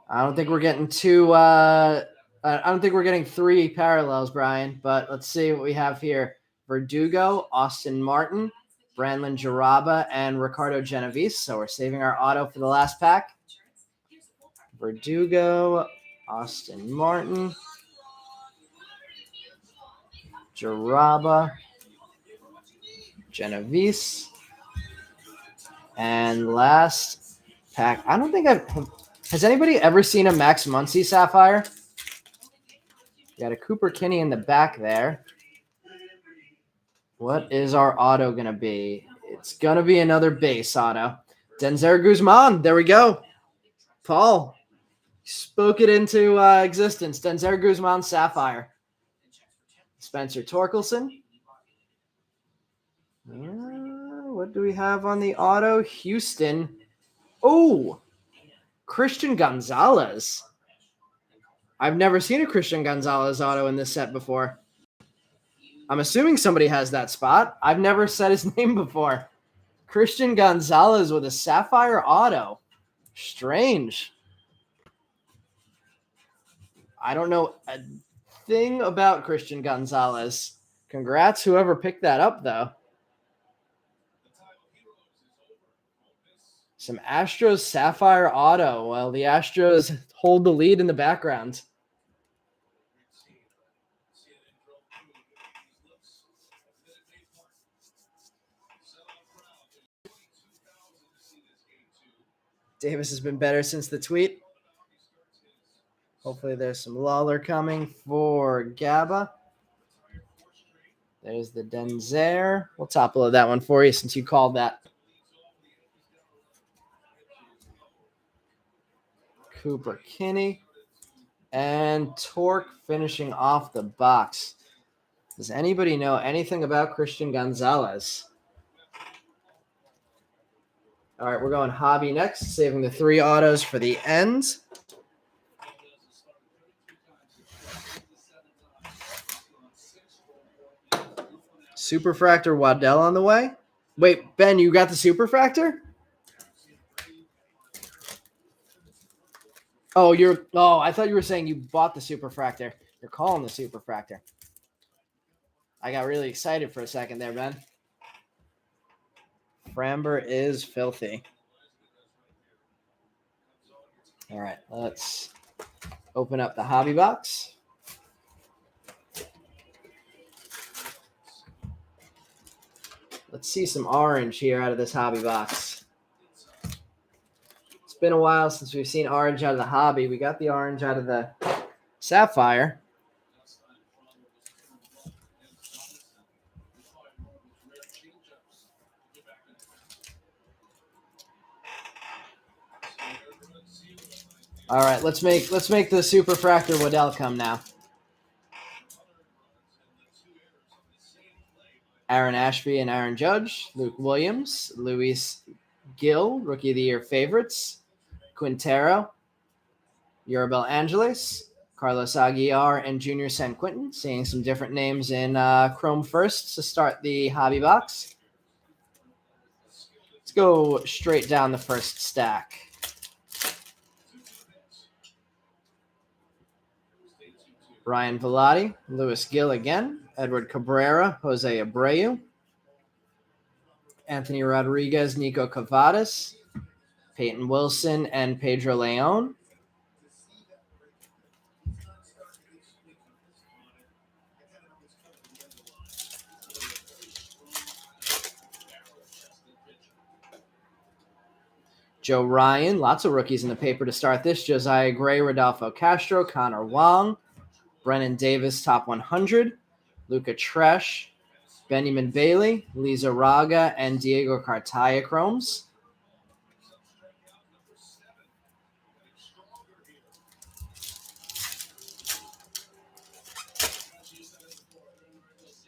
I don't think we're getting I don't think we're getting 3 parallels, Brian, but let's see what we have here. Verdugo, Austin Martin, Brandon Jaraba, and Ricardo Genovese. So we're saving our auto for the last pack. Verdugo, Austin Martin, Jaraba, Genovese, and last pack. I don't think has anybody ever seen a Max Muncy Sapphire? You got a Cooper Kinney in the back there. What is our auto going to be? It's going to be another base auto. Denzer Guzman. There we go. Paul spoke it into existence. Denzer Guzman Sapphire. Spencer Torkelson. What do we have on the auto? Houston. Oh, Christian Gonzalez. I've never seen a Christian Gonzalez auto in this set before. I'm assuming somebody has that spot. I've never said his name before. Christian Gonzalez with a Sapphire auto. Strange. I don't know a thing about Christian Gonzalez. Congrats, whoever picked that up, though. Some Astros Sapphire auto. Well, the Astros hold the lead in the background. Davis has been better since the tweet. Hopefully there's some Lawler coming for Gaba. There's the Denzer. We'll top load that one for you since you called that. Cooper Kinney. And Torque finishing off the box. Does anybody know anything about Christian Gonzalez? All right, we're going hobby next, saving the 3 autos for the end. Superfractor Waddell on the way. Wait, Ben, you got the Superfractor? Oh, I thought you were saying you bought the Superfractor. You're calling the Superfractor. I got really excited for a second there, Ben. Framber is filthy. All right, let's open up the hobby box. Let's see some orange here out of this hobby box. It's been a while since we've seen orange out of the hobby. We got the orange out of the Sapphire. All right, let's make the Superfractor Waddell come now. Aaron Ashby and Aaron Judge, Luke Williams, Luis Gill, Rookie of the Year favorites, Quintero, Yorabel Angeles, Carlos Aguilar, and Junior San Quintin. Seeing some different names in Chrome first to start the hobby box. Let's go straight down the first stack. Ryan Velotti, Luis Gill again, Edward Cabrera, Jose Abreu, Anthony Rodriguez, Nico Cavadas, Peyton Wilson, and Pedro Leon. Joe Ryan, lots of rookies in the paper to start this. Josiah Gray, Rodolfo Castro, Connor Wong, Brennan Davis, top 100, Luca Tresh, Benjamin Bailey, Lisa Raga, and Diego Cartaya chromes.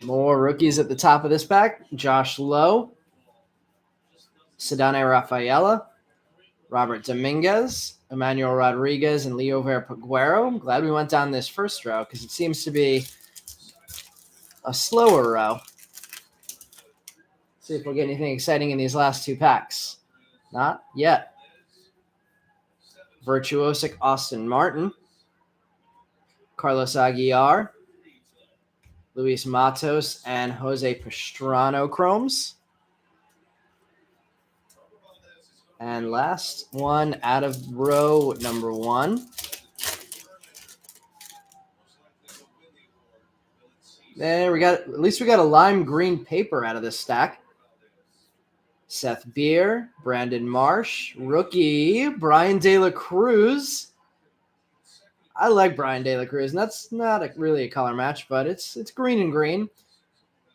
More rookies at the top of this pack. Josh Lowe, Sedane Rafaela, Robert Dominguez, Emmanuel Rodriguez, and Leo Verpaguero. I'm glad we went down this first row because it seems to be a slower row. See if we'll get anything exciting in these last 2 packs. Not yet. Virtuosic Austin Martin, Carlos Aguilar, Luis Matos, and Jose Pastrano chromes. And last one out of row number 1. There we got, at least we got a lime green paper out of this stack. Seth Beer, Brandon Marsh, rookie, Brian De La Cruz. I like Brian De La Cruz, and that's not really a color match, but it's green and green.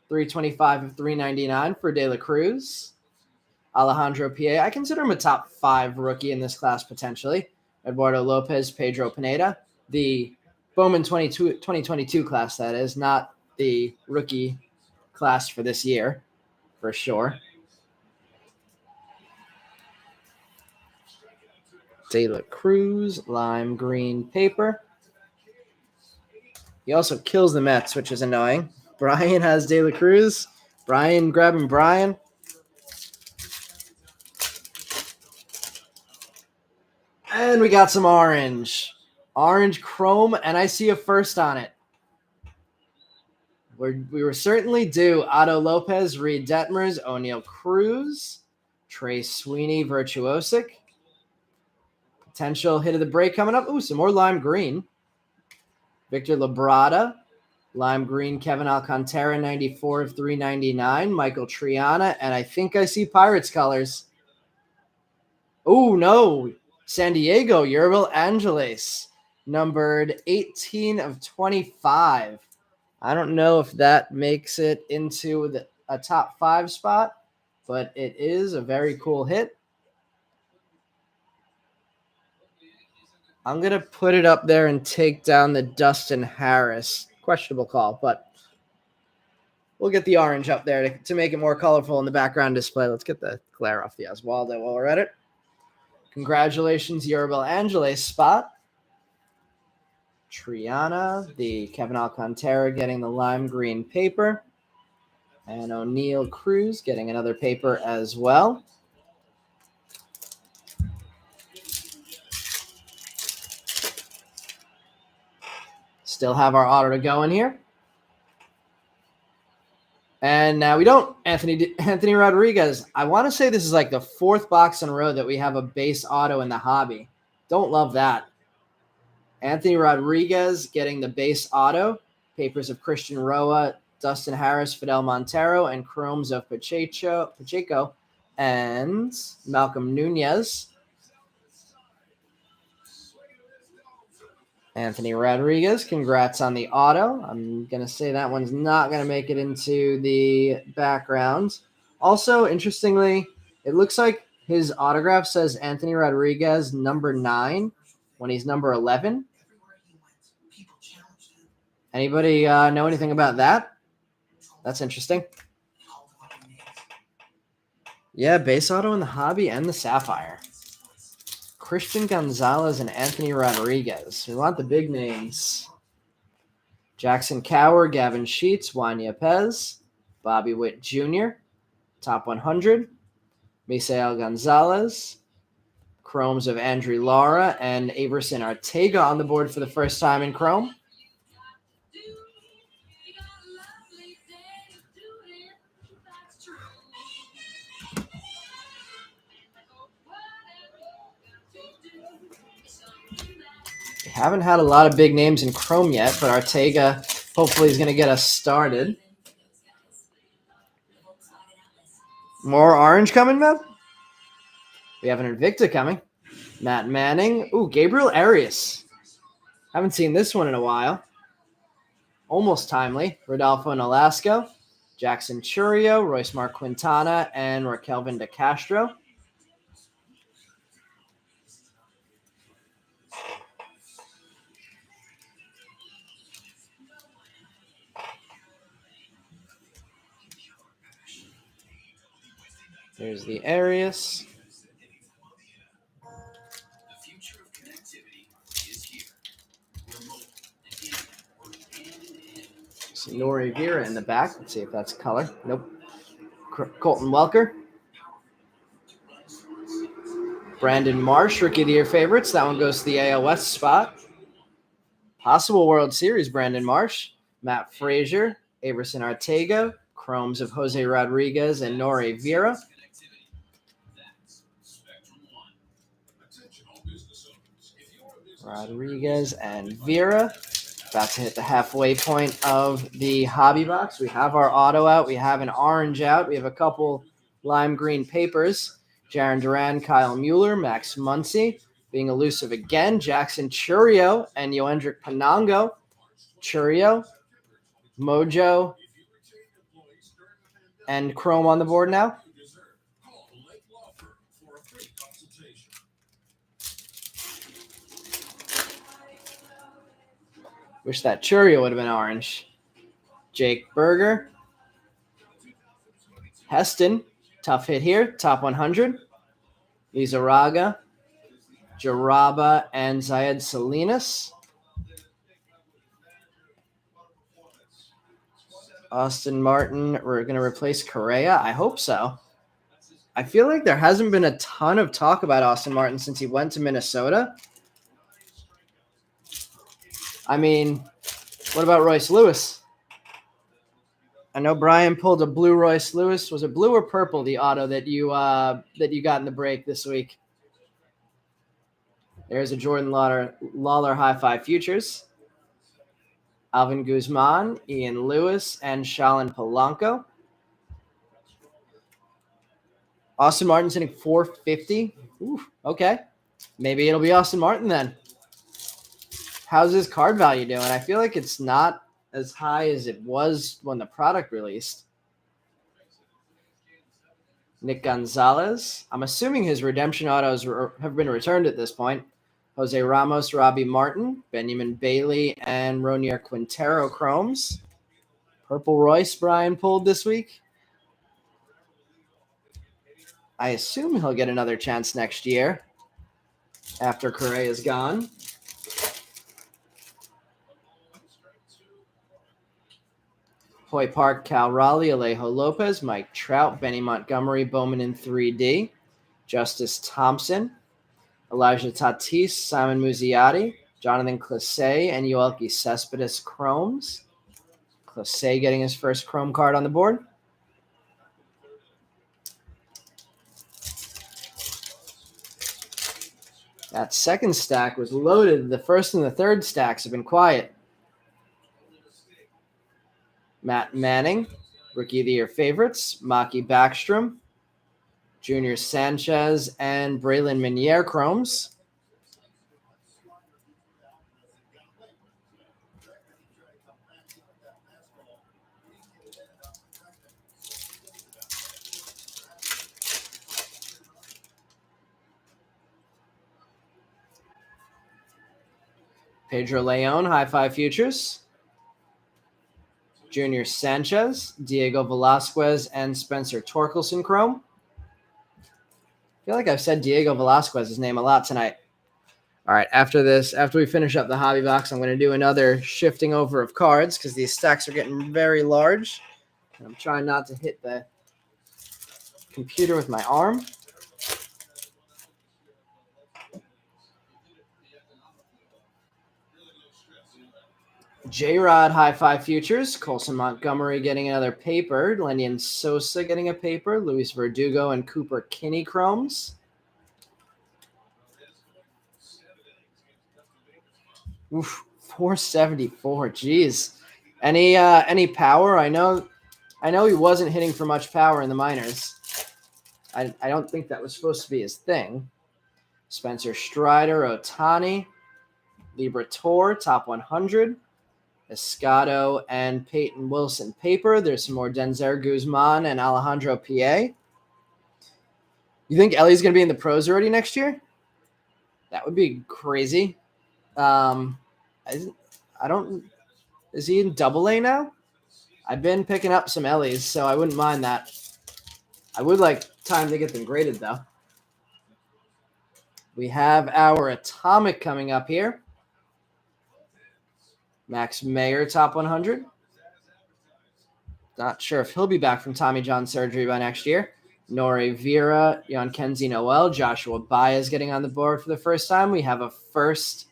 325 of 399 for De La Cruz. Alejandro P.A. I consider him a top 5 rookie in this class potentially. Eduardo Lopez, Pedro Pineda. The Bowman 2022 class, that is, not the rookie class for this year, for sure. De La Cruz, lime green paper. He also kills the Mets, which is annoying. Brian has De La Cruz. Brian grabbing Brian. And we got some orange. Orange chrome, and I see a first on it. We were certainly due. Otto Lopez, Reed Detmers, O'Neill Cruz, Trey Sweeney, Virtuosic. Potential hit of the break coming up. Ooh, some more lime green. Victor Labrada, lime green, Kevin Alcantara, 94 of 399. Michael Triana, and I think I see Pirates colors. Oh, no. San Diego, Yerbil Angeles, numbered 18 of 25. I don't know if that makes it into a top 5 spot, but it is a very cool hit. I'm going to put it up there and take down the Dustin Harris. Questionable call, but we'll get the orange up there to make it more colorful in the background display. Let's get the glare off the Oswaldo while we're at it. Congratulations, Yerbil Angeles spot. Triana, the Kevin Alcantara getting the lime green paper. And O'Neill Cruz getting another paper as well. Still have our auto to go in here. And now we don't. Anthony Rodriguez. I want to say this is like the 4th box in a row that we have a base auto in the hobby. Don't love that. Anthony Rodriguez getting the base auto. Papers of Christian Roa, Dustin Harris, Fidel Montero, and chromes of Pacheco and Malcolm Nunez. Anthony Rodriguez, congrats on the auto. I'm going to say that one's not going to make it into the background. Also, interestingly, it looks like his autograph says Anthony Rodriguez number 9 when he's number 11. Anybody know anything about that? That's interesting. Yeah, base auto in the hobby and the Sapphire. Christian Gonzalez and Anthony Rodriguez. We want the big names. Jackson Cower, Gavin Sheets, Juan Yepez, Bobby Witt Jr., top 100. Misael Gonzalez, chromes of Andrew Lara, and Averson Arteaga on the board for the first time in chrome. We haven't had a lot of big names in chrome yet, but Arteaga hopefully is going to get us started. More orange coming, Matt? We have an Invicta coming. Matt Manning. Ooh, Gabriel Arias. Haven't seen this one in a while. Almost timely. Rodolfo Nolasco, Jackson Churio, Royce Mark Quintana, and Raquelvin De Castro. There's the Arias. Nori Vera in the back. Let's see if that's color. Nope. Colton Welker. Brandon Marsh, Rookie of the Year favorites. That one goes to the AL West spot. Possible World Series, Brandon Marsh. Matt Frazier, Averson Arteaga, chromes of Jose Rodriguez and Nori Vera. Rodriguez and Vera. About to hit the halfway point of the hobby box. We have our auto out. We have an orange out. We have a couple Lime green papers. Jaron Duran, Kyle Mueller, Max Muncy. Being elusive again, Jackson Churio and Yoendrick Panongo. Churio, Mojo, and Chrome on the board now. Wish that Churio would have been orange. Jake Berger. Heston, tough hit here, top 100. Lizarraga, Jaraba, and Zayed Salinas. Austin Martin, we're going to replace Correa. I hope so. I feel like there hasn't been a ton of talk about Austin Martin since he went to Minnesota. I mean, what about Royce Lewis? I know Brian pulled a blue Royce Lewis. Was it blue or purple, the auto that you got in the break this week? There's a Jordan Lawler High Five Futures. Alvin Guzman, Ian Lewis, and Shalin Polanco. Austin Martin's hitting 450. Ooh, okay. Maybe it'll be Austin Martin then. How's his card value doing? I feel like it's not as high as it was when the product released. Nick Gonzalez. I'm assuming his redemption autos have been returned at this point. Jose Ramos, Robbie Martin, Benjamin Bailey, and Ronier Quintero Chromes. Purple Royce Brian pulled this week. I assume he'll get another chance next year after Correa is gone. Hoy Park, Cal Raleigh, Alejo Lopez, Mike Trout, Benny Montgomery, Bowman in 3D, Justice Thompson, Elijah Tatis, Simon Muzziotti, Jonathan Clase, and Yoelqui Cespedes Chromes. Clase getting his first Chrome card on the board. That second stack was loaded. The first and the third stacks have been quiet. Matt Manning, Rookie of the Year favorites, Maki Backstrom, Junior Sanchez, and Braylon Minier Chromes. Pedro Leon, High Five Futures. Junior Sanchez, Diego Velasquez, and Spencer Torkelson Chrome. I feel like I've said Diego Velasquez's name a lot tonight. All right, after we finish up the hobby box, I'm going to do another shifting over of cards because these stacks are getting very large. And I'm trying not to hit the computer with my arm. J-Rod High Five Futures, Colson Montgomery getting another paper, Lenyon Sosa getting a paper, Luis Verdugo and Cooper Kinney Chromes. Oof, 474. Geez. Any power? I know he wasn't hitting for much power in the minors. I don't think that was supposed to be his thing. Spencer Strider, Otani, Liberatore, top 100. Escato and Peyton Wilson paper. There's some more Denzer Guzman and Alejandro P.A. You think Ellie's going to be in the pros already next year? That would be crazy. I don't. Is he in Double A now? I've been picking up some Ellies, so I wouldn't mind that. I would like time to get them graded, though. We have our Atomic coming up here. Max Mayer, top 100. Not sure if he'll be back from Tommy John surgery by next year. Nori Vera, Kenzie Noel, Joshua Baez getting on the board for the first time. We have a first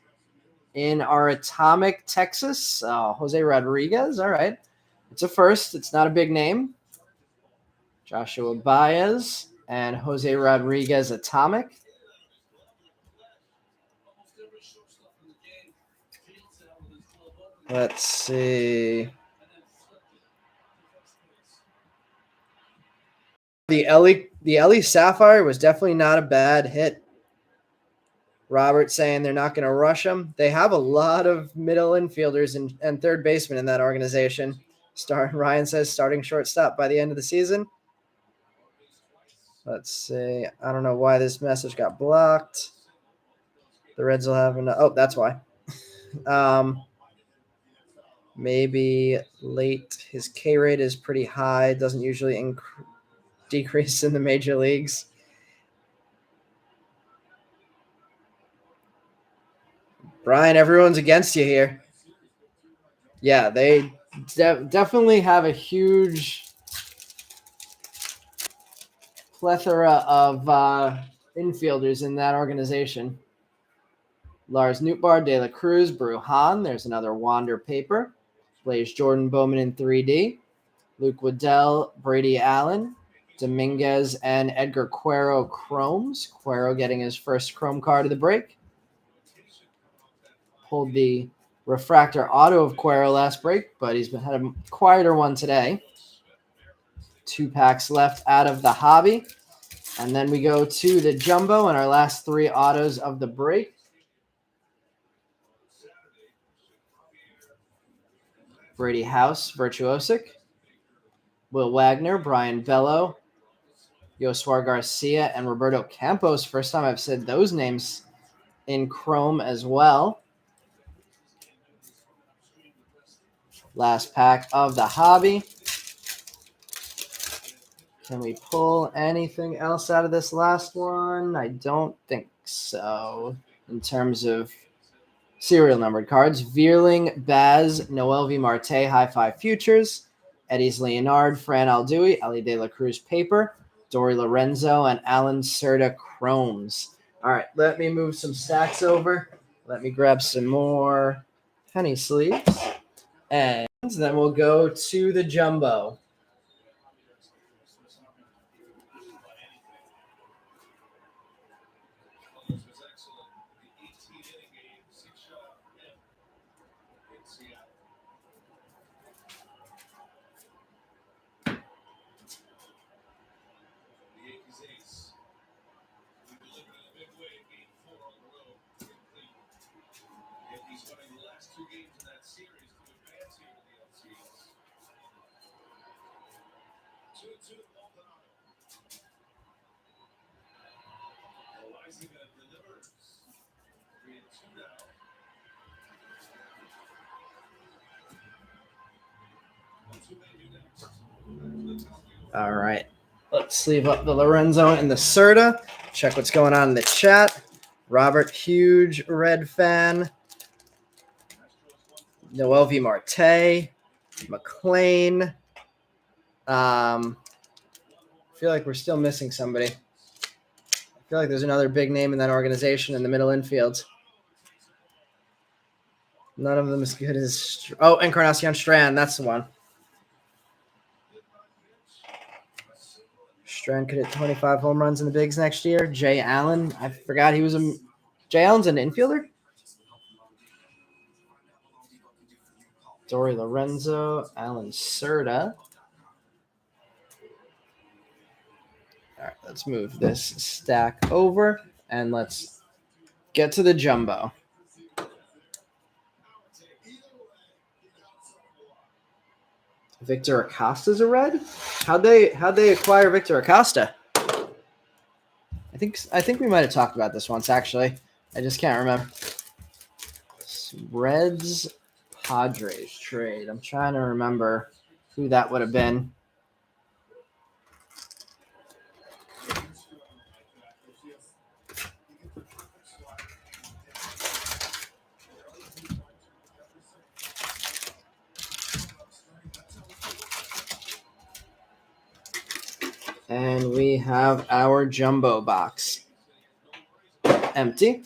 in our Atomic Texas. Jose Rodriguez. All right. It's a first. It's not a big name. Joshua Baez and Jose Rodriguez Atomic. Let's see. The Ellie Sapphire was definitely not a bad hit. Robert saying they're not going to rush him. They have a lot of middle infielders and third baseman in that organization. Ryan says starting shortstop by the end of the season. Let's see. I don't know why this message got blocked. The Reds will have enough. Oh, that's why. Maybe late. His K rate is pretty high. Doesn't usually decrease in the major leagues. Brian, everyone's against you here. Yeah, they definitely have a huge plethora of infielders in that organization. Lars Nootbaar, De La Cruz, Bruhan. There's another Wander paper. Blaze Jordan Bowman in 3D. Luke Waddell, Brady Allen, Dominguez, and Edgar Cuero chromes. Cuero getting his first chrome card of the break. Pulled the refractor auto of Cuero last break, but he's had a quieter one today. 2 packs left out of the hobby. And then we go to the jumbo and our last 3 autos of the break. Brady House, Virtuosic. Will Wagner, Brian Bello, Yoswar Garcia, and Roberto Campos. First time I've said those names in chrome as well. Last pack of the hobby. Can we pull anything else out of this last one? I don't think so. In terms of serial numbered cards, Veerling, Baz, Noel V. Marte, High Five Futures, Eddie's Leonard, Fran Aldui, Ellie De La Cruz Paper, Dory Lorenzo, and Alan Serta Chromes. All right, let me move some stacks over. Let me grab some more penny sleeves. And then we'll go to the jumbo. All right. Let's sleeve up the Lorenzo and the Serta. Check what's going on in the chat. Robert, huge Red fan. Noel V. Marte. McLean. I feel like we're still missing somebody. I feel like there's another big name in that organization in the middle infield. None of them as good as... Oh, Encarnacion Strand. That's the one. Strand could hit 25 home runs in the bigs next year. Jay Allen. I forgot he was a... Jay Allen's an infielder? Dory Lorenzo. Alan Serta. All right, let's move this stack over, and let's get to the jumbo. Victor Acosta's a red? How'd they acquire Victor Acosta? I think we might have talked about this once, actually. I just can't remember. Reds Padres trade. I'm trying to remember who that would have been. And we have our jumbo box. Empty.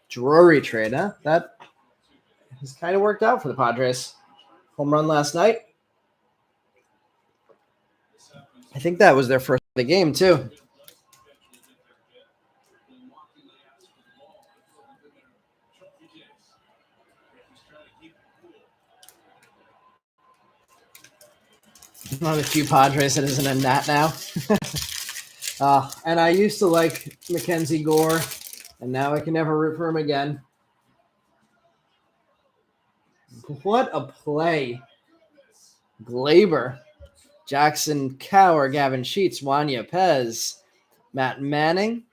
Drury trade, huh? That has kind of worked out for the Padres. Home run last night. I think that was their first of the game, too. One of the few Padres that isn't a Nat now. And I used to like Mackenzie Gore, and now I can never root for him again. What a play. Glaber, Jackson Cower, Gavin Sheets, Juan Yepez, Matt Manning,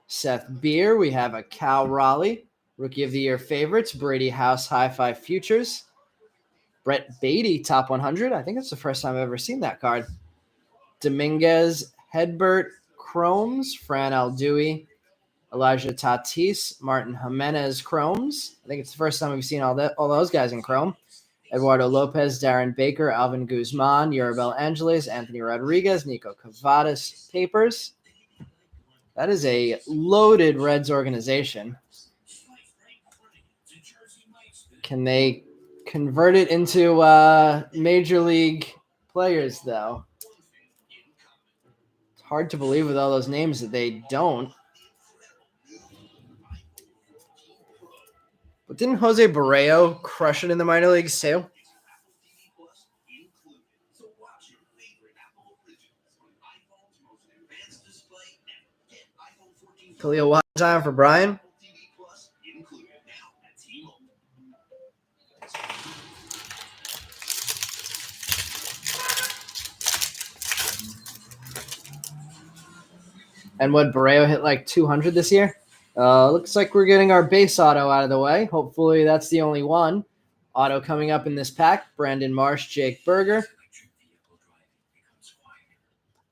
Seth Beer. We have a Cal Raleigh, Rookie of the Year favorites, Brady House High Five Futures, Brett Beatty, Top 100. I think it's the first time I've ever seen that card. Dominguez, Hedbert, Chromes, Fran Aldui, Elijah Tatis, Martin Jimenez, Chromes. I think it's the first time we've seen all those guys in Chrome. Eduardo Lopez, Darren Baker, Alvin Guzman, Yorabel Angeles, Anthony Rodriguez, Nico Cavadas, Papers. That is a loaded Reds organization. Can they convert it into major league players, though? It's hard to believe with all those names that they don't. But didn't Jose Barrero crush it in the minor leagues, too? Khalil Watson time for Brian. And what, Barrero hit like 200 this year? Looks like we're getting our base auto out of the way. Hopefully that's the only one. Auto coming up in this pack. Brandon Marsh, Jake Berger.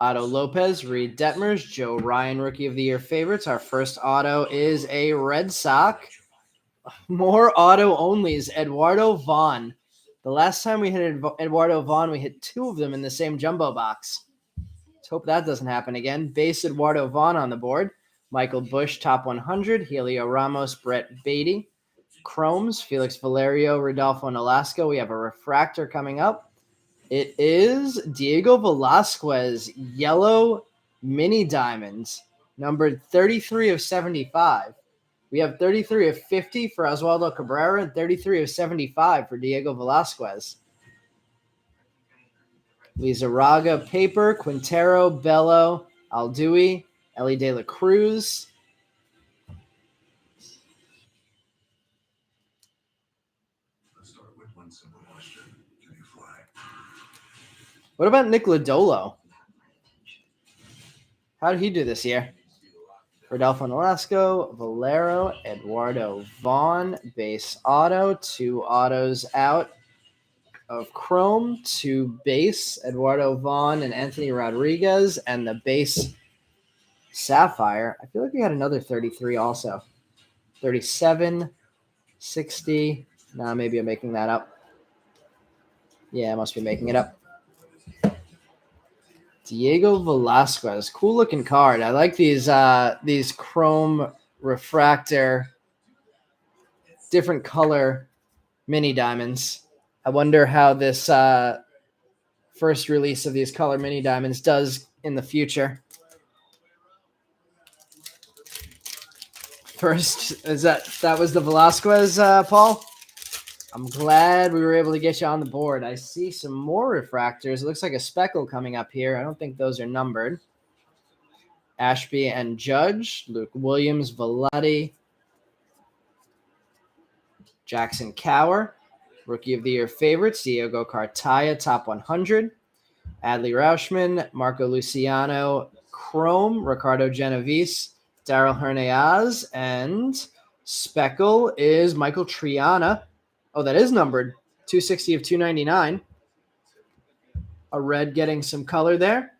Otto Lopez, Reed Detmers, Joe Ryan, Rookie of the Year favorites. Our first auto is a Red Sox. More auto onlys. Eduardo Vaughn. The last time we hit Eduardo Vaughn, we hit two of them in the same jumbo box. Let's hope that doesn't happen again. Base Eduardo Vaughn on the board. Michael Busch, Top 100. Helio Ramos, Brett Beatty. Chromes, Felix Valerio, Rodolfo Nolasco. We have a refractor coming up. It is Diego Velasquez, yellow mini diamonds, numbered 33 of 75. We have 33 of 50 for Oswaldo Cabrera and 33 of 75 for Diego Velasquez. Lizarraga, Paper, Quintero, Bello, Aldui, Ellie De La Cruz. What about Nick Lodolo? How did he do this year? Rodolfo Nolasco, Valero, Eduardo Vaughn, base auto, two autos out of Chrome, two base, Eduardo Vaughn and Anthony Rodriguez, and the base Sapphire. I feel like we had another 33 also. 37, 60. Nah, maybe I'm making that up. Yeah, I must be making it up. Diego Velasquez, cool looking card. I like these chrome refractor, different color mini diamonds. I wonder how this first release of these color mini diamonds does in the future. First, that was the Velasquez, Paul? I'm glad we were able to get you on the board. I see some more refractors. It looks like a speckle coming up here. I don't think those are numbered. Ashby and Judge, Luke Williams, Velati, Jackson Cower, Rookie of the Year favorites, Diego Cartaya, Top 100, Adley Rauschman, Marco Luciano, Chrome, Ricardo Genovese, Daryl Hernandez, and speckle is Michael Triana. Oh, that is numbered. 260 of 299. A red getting some color there.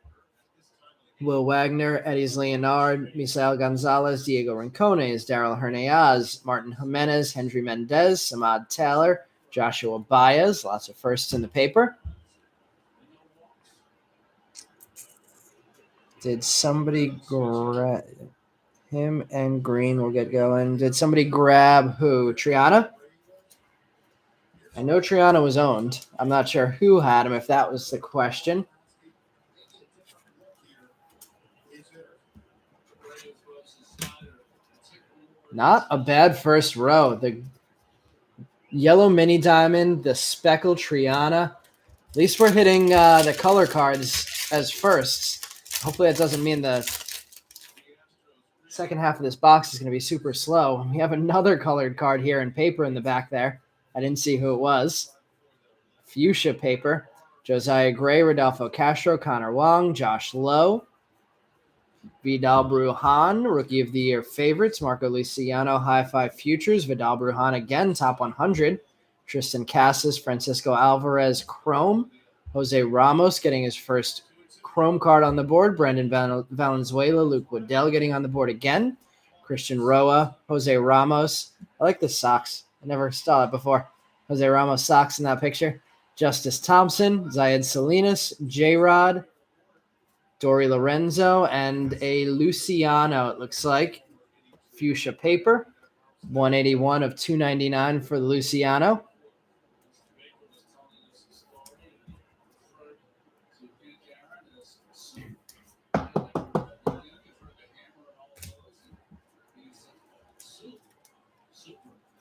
Will Wagner, Eddie's Leonard, Misael Gonzalez, Diego Rincones, Daryl Hernandez, Martin Jimenez, Henry Mendez, Samad Taylor, Joshua Baez. Lots of firsts in the paper. Did somebody grab him and Green will get going? Did somebody grab who? Triana? I know Triana was owned. I'm not sure who had him, if that was the question. Not a bad first row. The yellow mini diamond, the speckle Triana. At least we're hitting the color cards as firsts. Hopefully that doesn't mean the second half of this box is going to be super slow. We have another colored card here in paper in the back there. I didn't see who it was. Fuchsia paper. Josiah Gray, Rodolfo Castro, Connor Wong, Josh Lowe. Vidal Brujan, Rookie of the Year favorites. Marco Luciano, High Five Futures. Vidal Brujan again, top 100. Tristan Casas, Francisco Alvarez, Chrome. Jose Ramos getting his first Chrome card on the board. Brendan Valenzuela, Luke Waddell getting on the board again. Christian Roa, Jose Ramos. I like the socks. I never saw it before. Jose Ramos socks in that picture. Justice Thompson, Zayed Salinas, J-Rod, Dory Lorenzo, and a Luciano, it looks like. Fuchsia paper. 181 of 299 for the Luciano.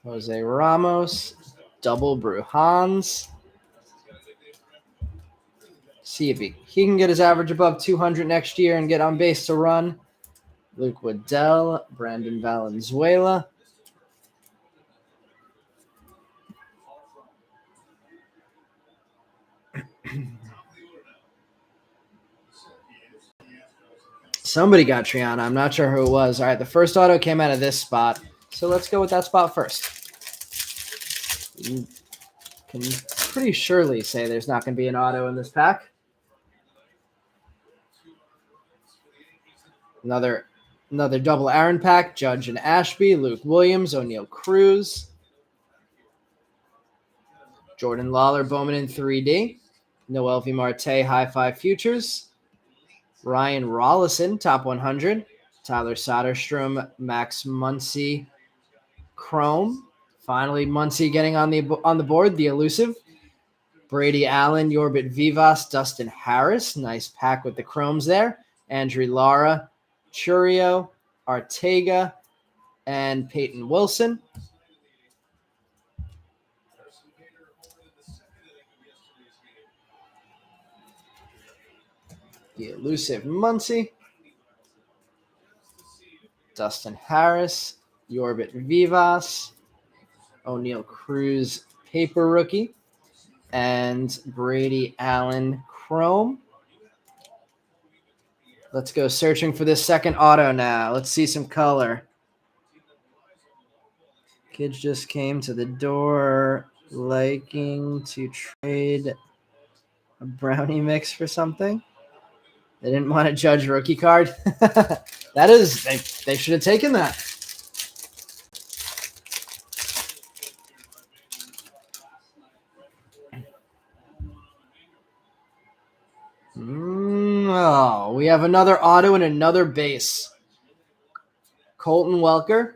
Jose Ramos, double Brujans. See if he can get his average above 200 next year and get on base to run. Luke Waddell, Brandon Valenzuela. Somebody got Triana. I'm not sure who it was. All right, the first auto came out of this spot. So let's go with that spot first. You can pretty surely say there's not going to be an auto in this pack. Another double Aaron pack. Judge and Ashby, Luke Williams, O'Neal Cruz. Jordan Lawler, Bowman in 3D. Noel V. Marte, High Five Futures. Ryan Rollison, top 100. Tyler Soderstrom, Max Muncy, Chrome. Finally, Muncy getting on the board, the elusive. Brady Allen, Yorbit Vivas, Dustin Harris. Nice pack with the Chromes there. Andrew Lara, Churio, Artega, and Peyton Wilson. The elusive Muncy. Dustin Harris, Yorbit Vivas, O'Neal Cruz, paper rookie, and Brady Allen, Chrome. Let's go searching for this second auto now. Let's see some color. Kids just came to the door liking to trade a brownie mix for something. They didn't want to judge rookie card. That is, they should have taken that. Oh, we have another auto and another base. Colton Welker,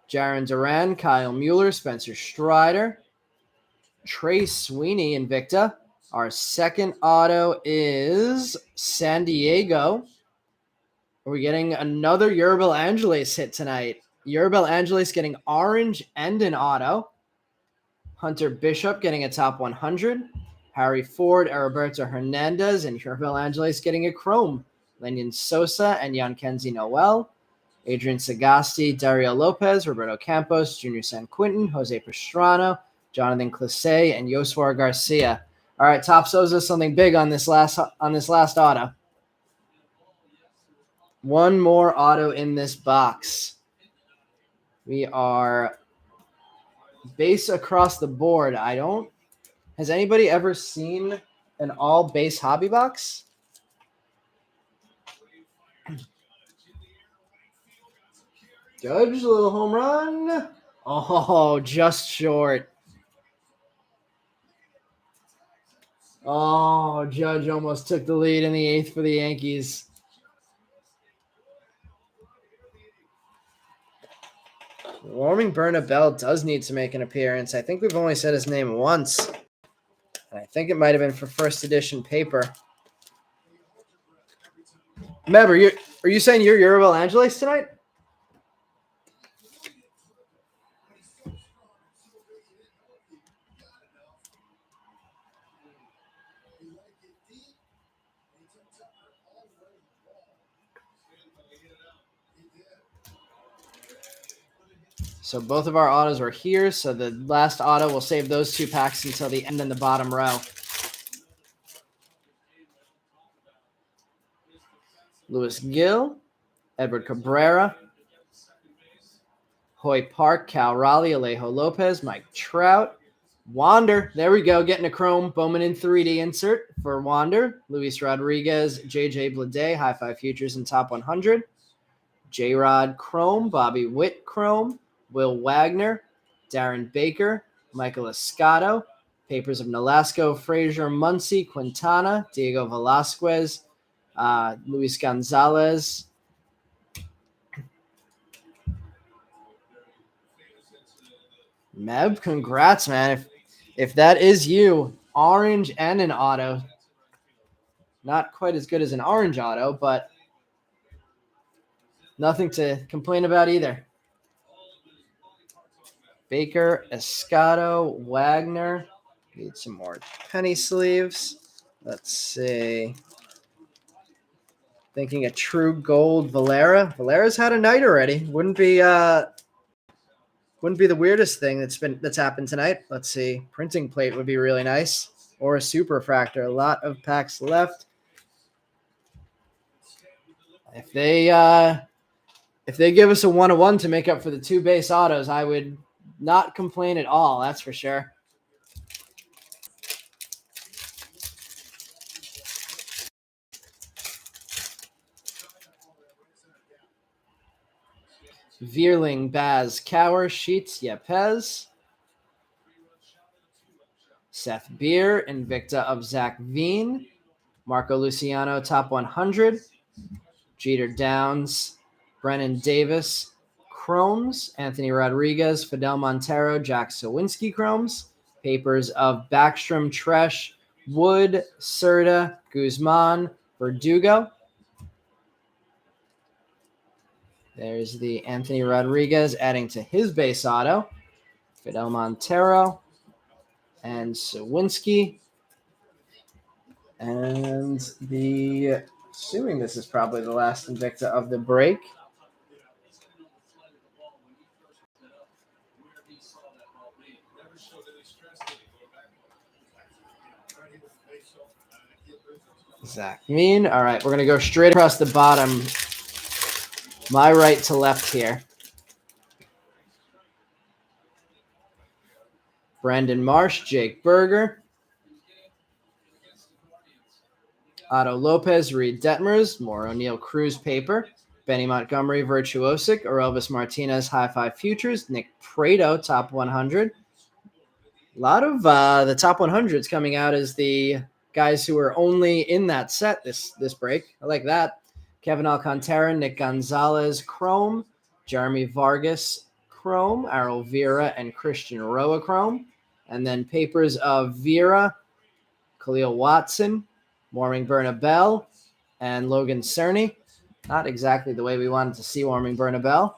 Jaron Duran, Kyle Mueller, Spencer Strider, Trey Sweeney, Invicta. Our second auto is San Diego. We're getting another Yerbil Angeles hit tonight. Yerbil Angeles getting orange and an auto. Hunter Bishop getting a top 100. Harry Ford, Roberto Hernandez, and Yerbil Angeles getting a chrome. Lenyon Sosa and Yankenzi Noel. Adrian Sagasti, Dario Lopez, Roberto Campos, Junior San Quintin, Jose Pastrana, Jonathan Clase, and Yoswar Garcia. All right, Top Sosa, something big on this last auto. One more auto in this box. We are base across the board. Has anybody ever seen an all base hobby box? Judge, a little home run. Oh, just short. Oh, Judge almost took the lead in the eighth for the Yankees. Warming Bernabell does need to make an appearance. I think we've only said his name once. And I think it might have been for first edition paper. Meb, are you saying you're Yerbil Angeles tonight? So both of our autos were here. So the last auto, we'll save those 2 packs until the end in the bottom row. Luis Gil, Edward Cabrera, Hoy Park, Cal Raleigh, Alejo Lopez, Mike Trout, Wander. There we go, getting a chrome. Bowman in 3D insert for Wander. Luis Rodriguez, JJ Bleday, High Five Futures in top 100. J-Rod Chrome, Bobby Witt Chrome, Will Wagner, Darren Baker, Michael Escato, Papers of Nolasco, Frazier Muncy, Quintana, Diego Velasquez, Luis Gonzalez. Meb, congrats, man. If that is you, orange and an auto. Not quite as good as an orange auto, but nothing to complain about either. Baker, Escato, Wagner. Need some more penny sleeves. Let's see. Thinking a true gold Valera. Valera's had a night already. Wouldn't be the weirdest thing that's happened tonight. Let's see. Printing plate would be really nice. Or a super refractor. A lot of packs left. If they give us a 1-1 to make up for the 2 base autos, I would not complain at all. That's for sure. Vierling, Baz, Cower, Sheets, Yepez. Seth Beer, Invicta of Zach Veen. Marco Luciano, top 100. Jeter Downs, Brennan Davis, Chromes. Anthony Rodriguez, Fidel Montero, Jack Sawinski Chromes. Papers of Backstrom, Tresh, Wood, Serta, Guzman, Verdugo. There's the Anthony Rodriguez adding to his base auto. Fidel Montero and Sawinski. And assuming this is probably the last Invicta of the break. Zach Mean. All right, we're going to go straight across the bottom. My right to left here. Brandon Marsh, Jake Berger. Otto Lopez, Reed Detmers, more O'Neill Cruz paper. Benny Montgomery, Virtuosic, Orelvis Martinez, High Five Futures. Nick Prado, top 100. A lot of the top 100s coming out as the guys who are only in that set this break. I like that. Kevin Alcantara, Nick Gonzalez, Chrome. Jeremy Vargas, Chrome. Errol Vera and Christian Roa, Chrome. And then papers of Vera, Khalil Watson, Warming Bernabell, and Logan Cerny. Not exactly the way we wanted to see Warming Bernabell.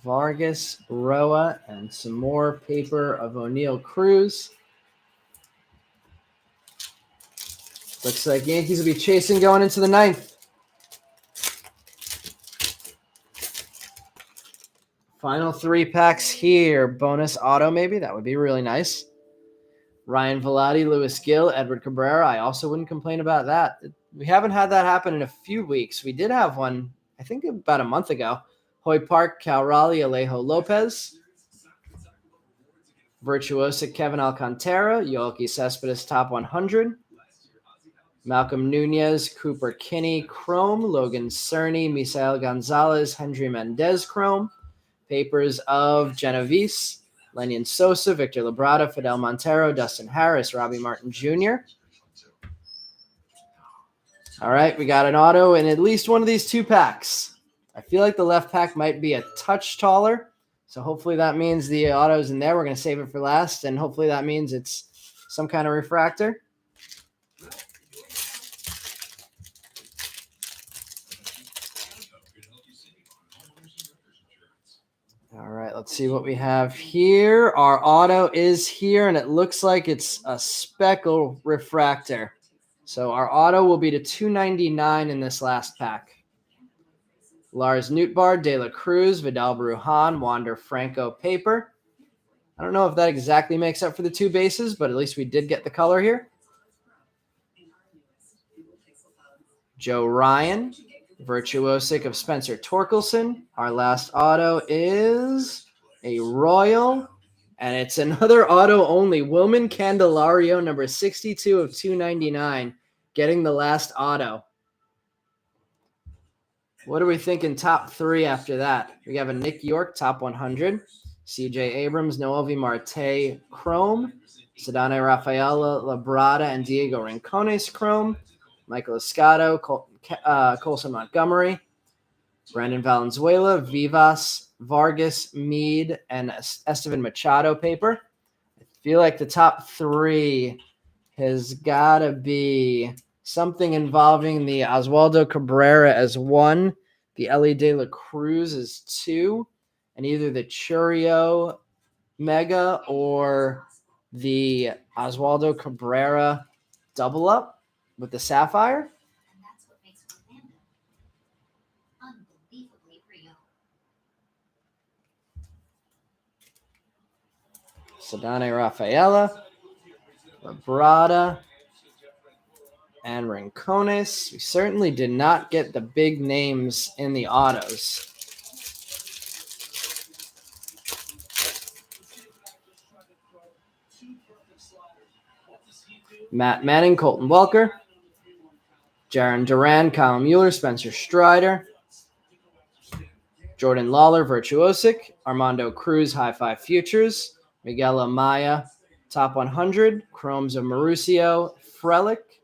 Vargas, Roa, and some more paper of O'Neill Cruz. Looks like Yankees will be chasing going into the 9th. Final 3 packs here. Bonus auto, maybe. That would be really nice. Ryan Velotti, Luis Gil, Edward Cabrera. I also wouldn't complain about that. We haven't had that happen in a few weeks. We did have one, I think, about a month ago. Hoy Park, Cal Raleigh, Alejo Lopez. Virtuosic, Kevin Alcantara. Yoelqui Cespedes, top 100. Malcolm Nunez, Cooper Kinney, Chrome. Logan Cerny, Misael Gonzalez, Hendry Mendez, Chrome. Papers of Genovese, Lenyon Sosa, Victor Labrada, Fidel Montero, Dustin Harris, Robbie Martin Jr. All right, we got an auto in at least one of these 2 packs. I feel like the left pack might be a touch taller, so hopefully that means the auto's in there. We're going to save it for last, and hopefully that means it's some kind of refractor. All right, let's see what we have here. Our auto is here, and it looks like it's a speckle refractor. So our auto will be to 299 in this last pack. Lars Nootbaar, De La Cruz, Vidal Brujan, Wander Franco paper. I don't know if that exactly makes up for the 2 bases, but at least we did get the color here. Joe Ryan, Virtuosic of Spencer Torkelson. Our last auto is a Royal, and it's another auto only. Wilman Candelario, number 62 of 299, getting the last auto. What are we thinking top 3 after that? We have a Nick York, top 100. CJ Abrams, Noelvi Marte, Chrome. Sedane Rafaela, Labrada, and Diego Rincones, Chrome. Michael Escato, Colson Montgomery. Brandon Valenzuela, Vivas, Vargas, Meade, and Esteban Machado paper. I feel like the top 3 has got to be something involving the Oswaldo Cabrera as 1, the Ellie De La Cruz as 2, and either the Churio Mega or the Oswaldo Cabrera double up with the Sapphire. Sedane Rafaela, Labrada, and Rincones. We certainly did not get the big names in the autos. Matt Manning, Colton Welker, Jaron Duran, Kyle Mueller, Spencer Strider, Jordan Lawler, Virtuosic, Armando Cruz, High Five Futures, Miguel Amaya, Top 100, Chromes of Mauricio, Frelick,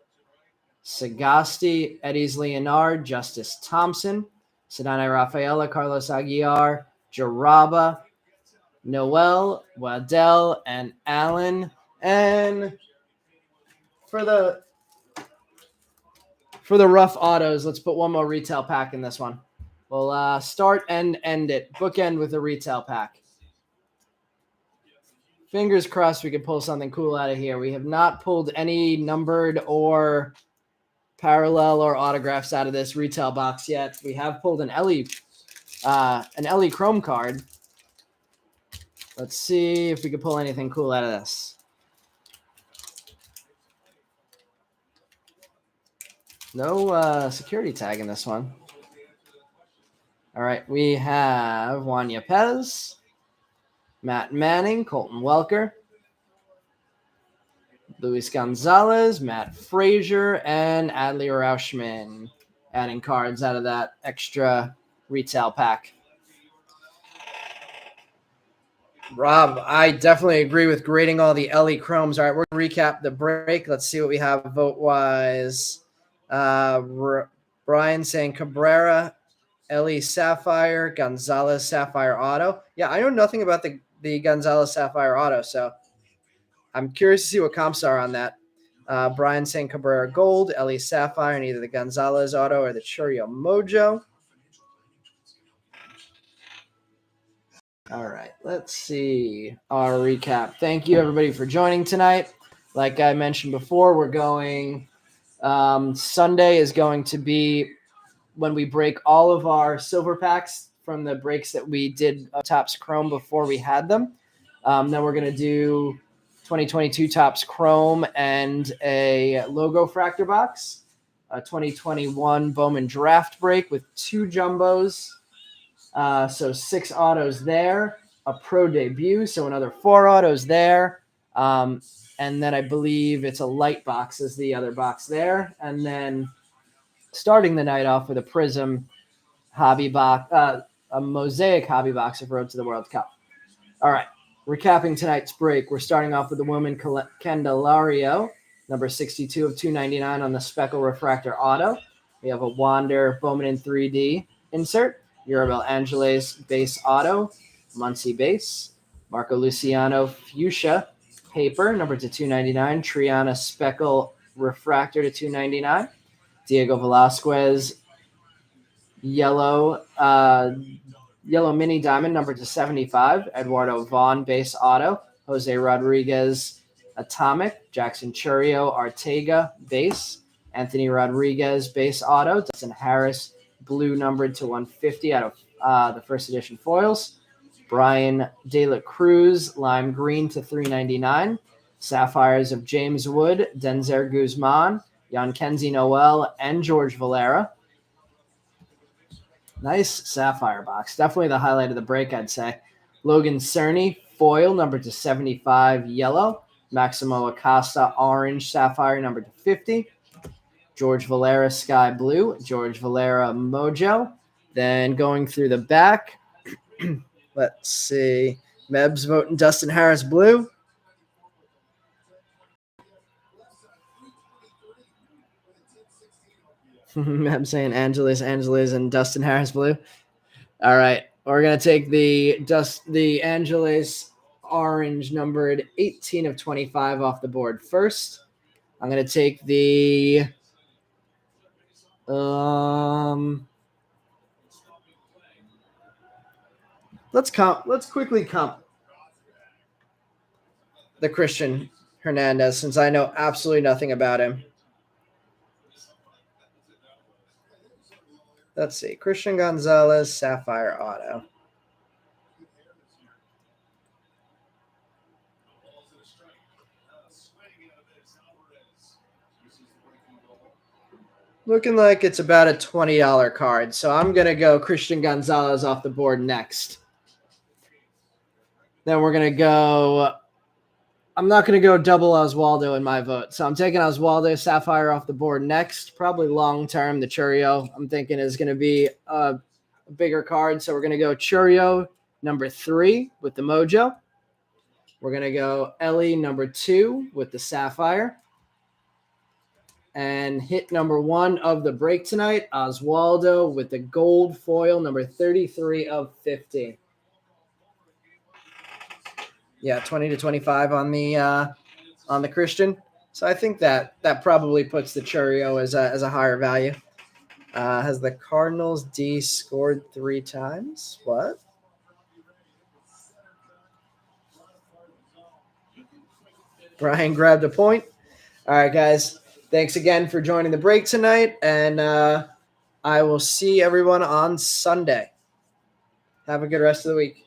Sagasti, Eddie's Leonard, Justice Thompson, Sedane Rafaela, Carlos Aguiar, Jaraba, Noel, Waddell, and Allen. And for the rough autos, let's put one more retail pack in this one. We'll start and end it. Bookend with a retail pack. Fingers crossed we could pull something cool out of here. We have not pulled any numbered or parallel or autographs out of this retail box yet. We have pulled an Ellie Chrome card. Let's see if we could pull anything cool out of this. No security tag in this one. All right, we have Juan Yepez, Matt Manning, Colton Welker, Luis Gonzalez, Matt Frazier, and Adley Rauschman, adding cards out of that extra retail pack. Rob, I definitely agree with grading all the LE Chromes. All right, we're going to recap the break. Let's see what we have vote-wise. Brian saying Cabrera, LE Sapphire, Gonzalez Sapphire Auto. Yeah, I know nothing about the Gonzalez Sapphire Auto, so I'm curious to see what comps are on that. Brian saying Cabrera Gold, LE Sapphire, and either the Gonzalez Auto or the Churio Mojo. All right, let's see our recap. Thank you, everybody, for joining tonight. Like I mentioned before, we're going Sunday is going to be when we break all of our silver packs from the breaks that we did Topps Chrome before we had them. Then we're going to do 2022 Topps Chrome and a logo fractor box, a 2021 Bowman draft break with 2 jumbos. So 6 autos there, a pro debut, so another 4 autos there. And then I believe it's a light box is the other box there. And then starting the night off with a Prism hobby box, a Mosaic hobby box of Road to the World Cup. All right, recapping tonight's break, we're starting off with the Wilman Candelario, number 62 of 299 on the Speckle Refractor Auto. We have a Wander Bowman in 3D insert, Urabel Angeles base auto, Muncie base, Marco Luciano Fuchsia paper, number to 299, Triana Speckle Refractor to 299, Diego Velasquez yellow mini diamond, number to 75, Eduardo Vaughn base auto, Jose Rodriguez atomic, Jackson Churio Arteaga base, Anthony Rodriguez, base auto. Dustin Harris, blue numbered to 150 out of the first edition foils. Brian De La Cruz, lime green to 399. Sapphires of James Wood, Denzer Guzman, Kenzie Noel, and George Valera. Nice sapphire box. Definitely the highlight of the break, I'd say. Logan Cerny, foil, numbered to 75, yellow. Maximo Acosta, orange sapphire, numbered to 50. George Valera, sky blue. George Valera, mojo. Then going through the back, let's see. Meb's voting Dustin Harris, blue. I'm saying Angeles, and Dustin Harris, blue. All right, we're gonna take the Angeles orange numbered 18 of 25 off the board first. I'm gonna take the let's quickly comp the Christian Hernandez since I know absolutely nothing about him. Let's see. Christian Gonzalez, Sapphire Auto. Looking like it's about a $20 card. So I'm going to go Christian Gonzalez off the board next. Then we're going to go – I'm not going to go double Oswaldo in my vote. So I'm taking Oswaldo Sapphire off the board next. Probably long-term. The Churio, I'm thinking, is going to be a bigger card. So we're going to go Churio number 3 with the Mojo. We're going to go Ellie number 2 with the Sapphire. And hit number 1 of the break tonight, Oswaldo with the gold foil, number 33 of 50. Yeah, 20 to 25 on the Christian. So I think that probably puts the Churio as a higher value. Has the Cardinals D scored 3 times? What? Brian grabbed a point. All right, guys. Thanks again for joining the break tonight, and I will see everyone on Sunday. Have a good rest of the week.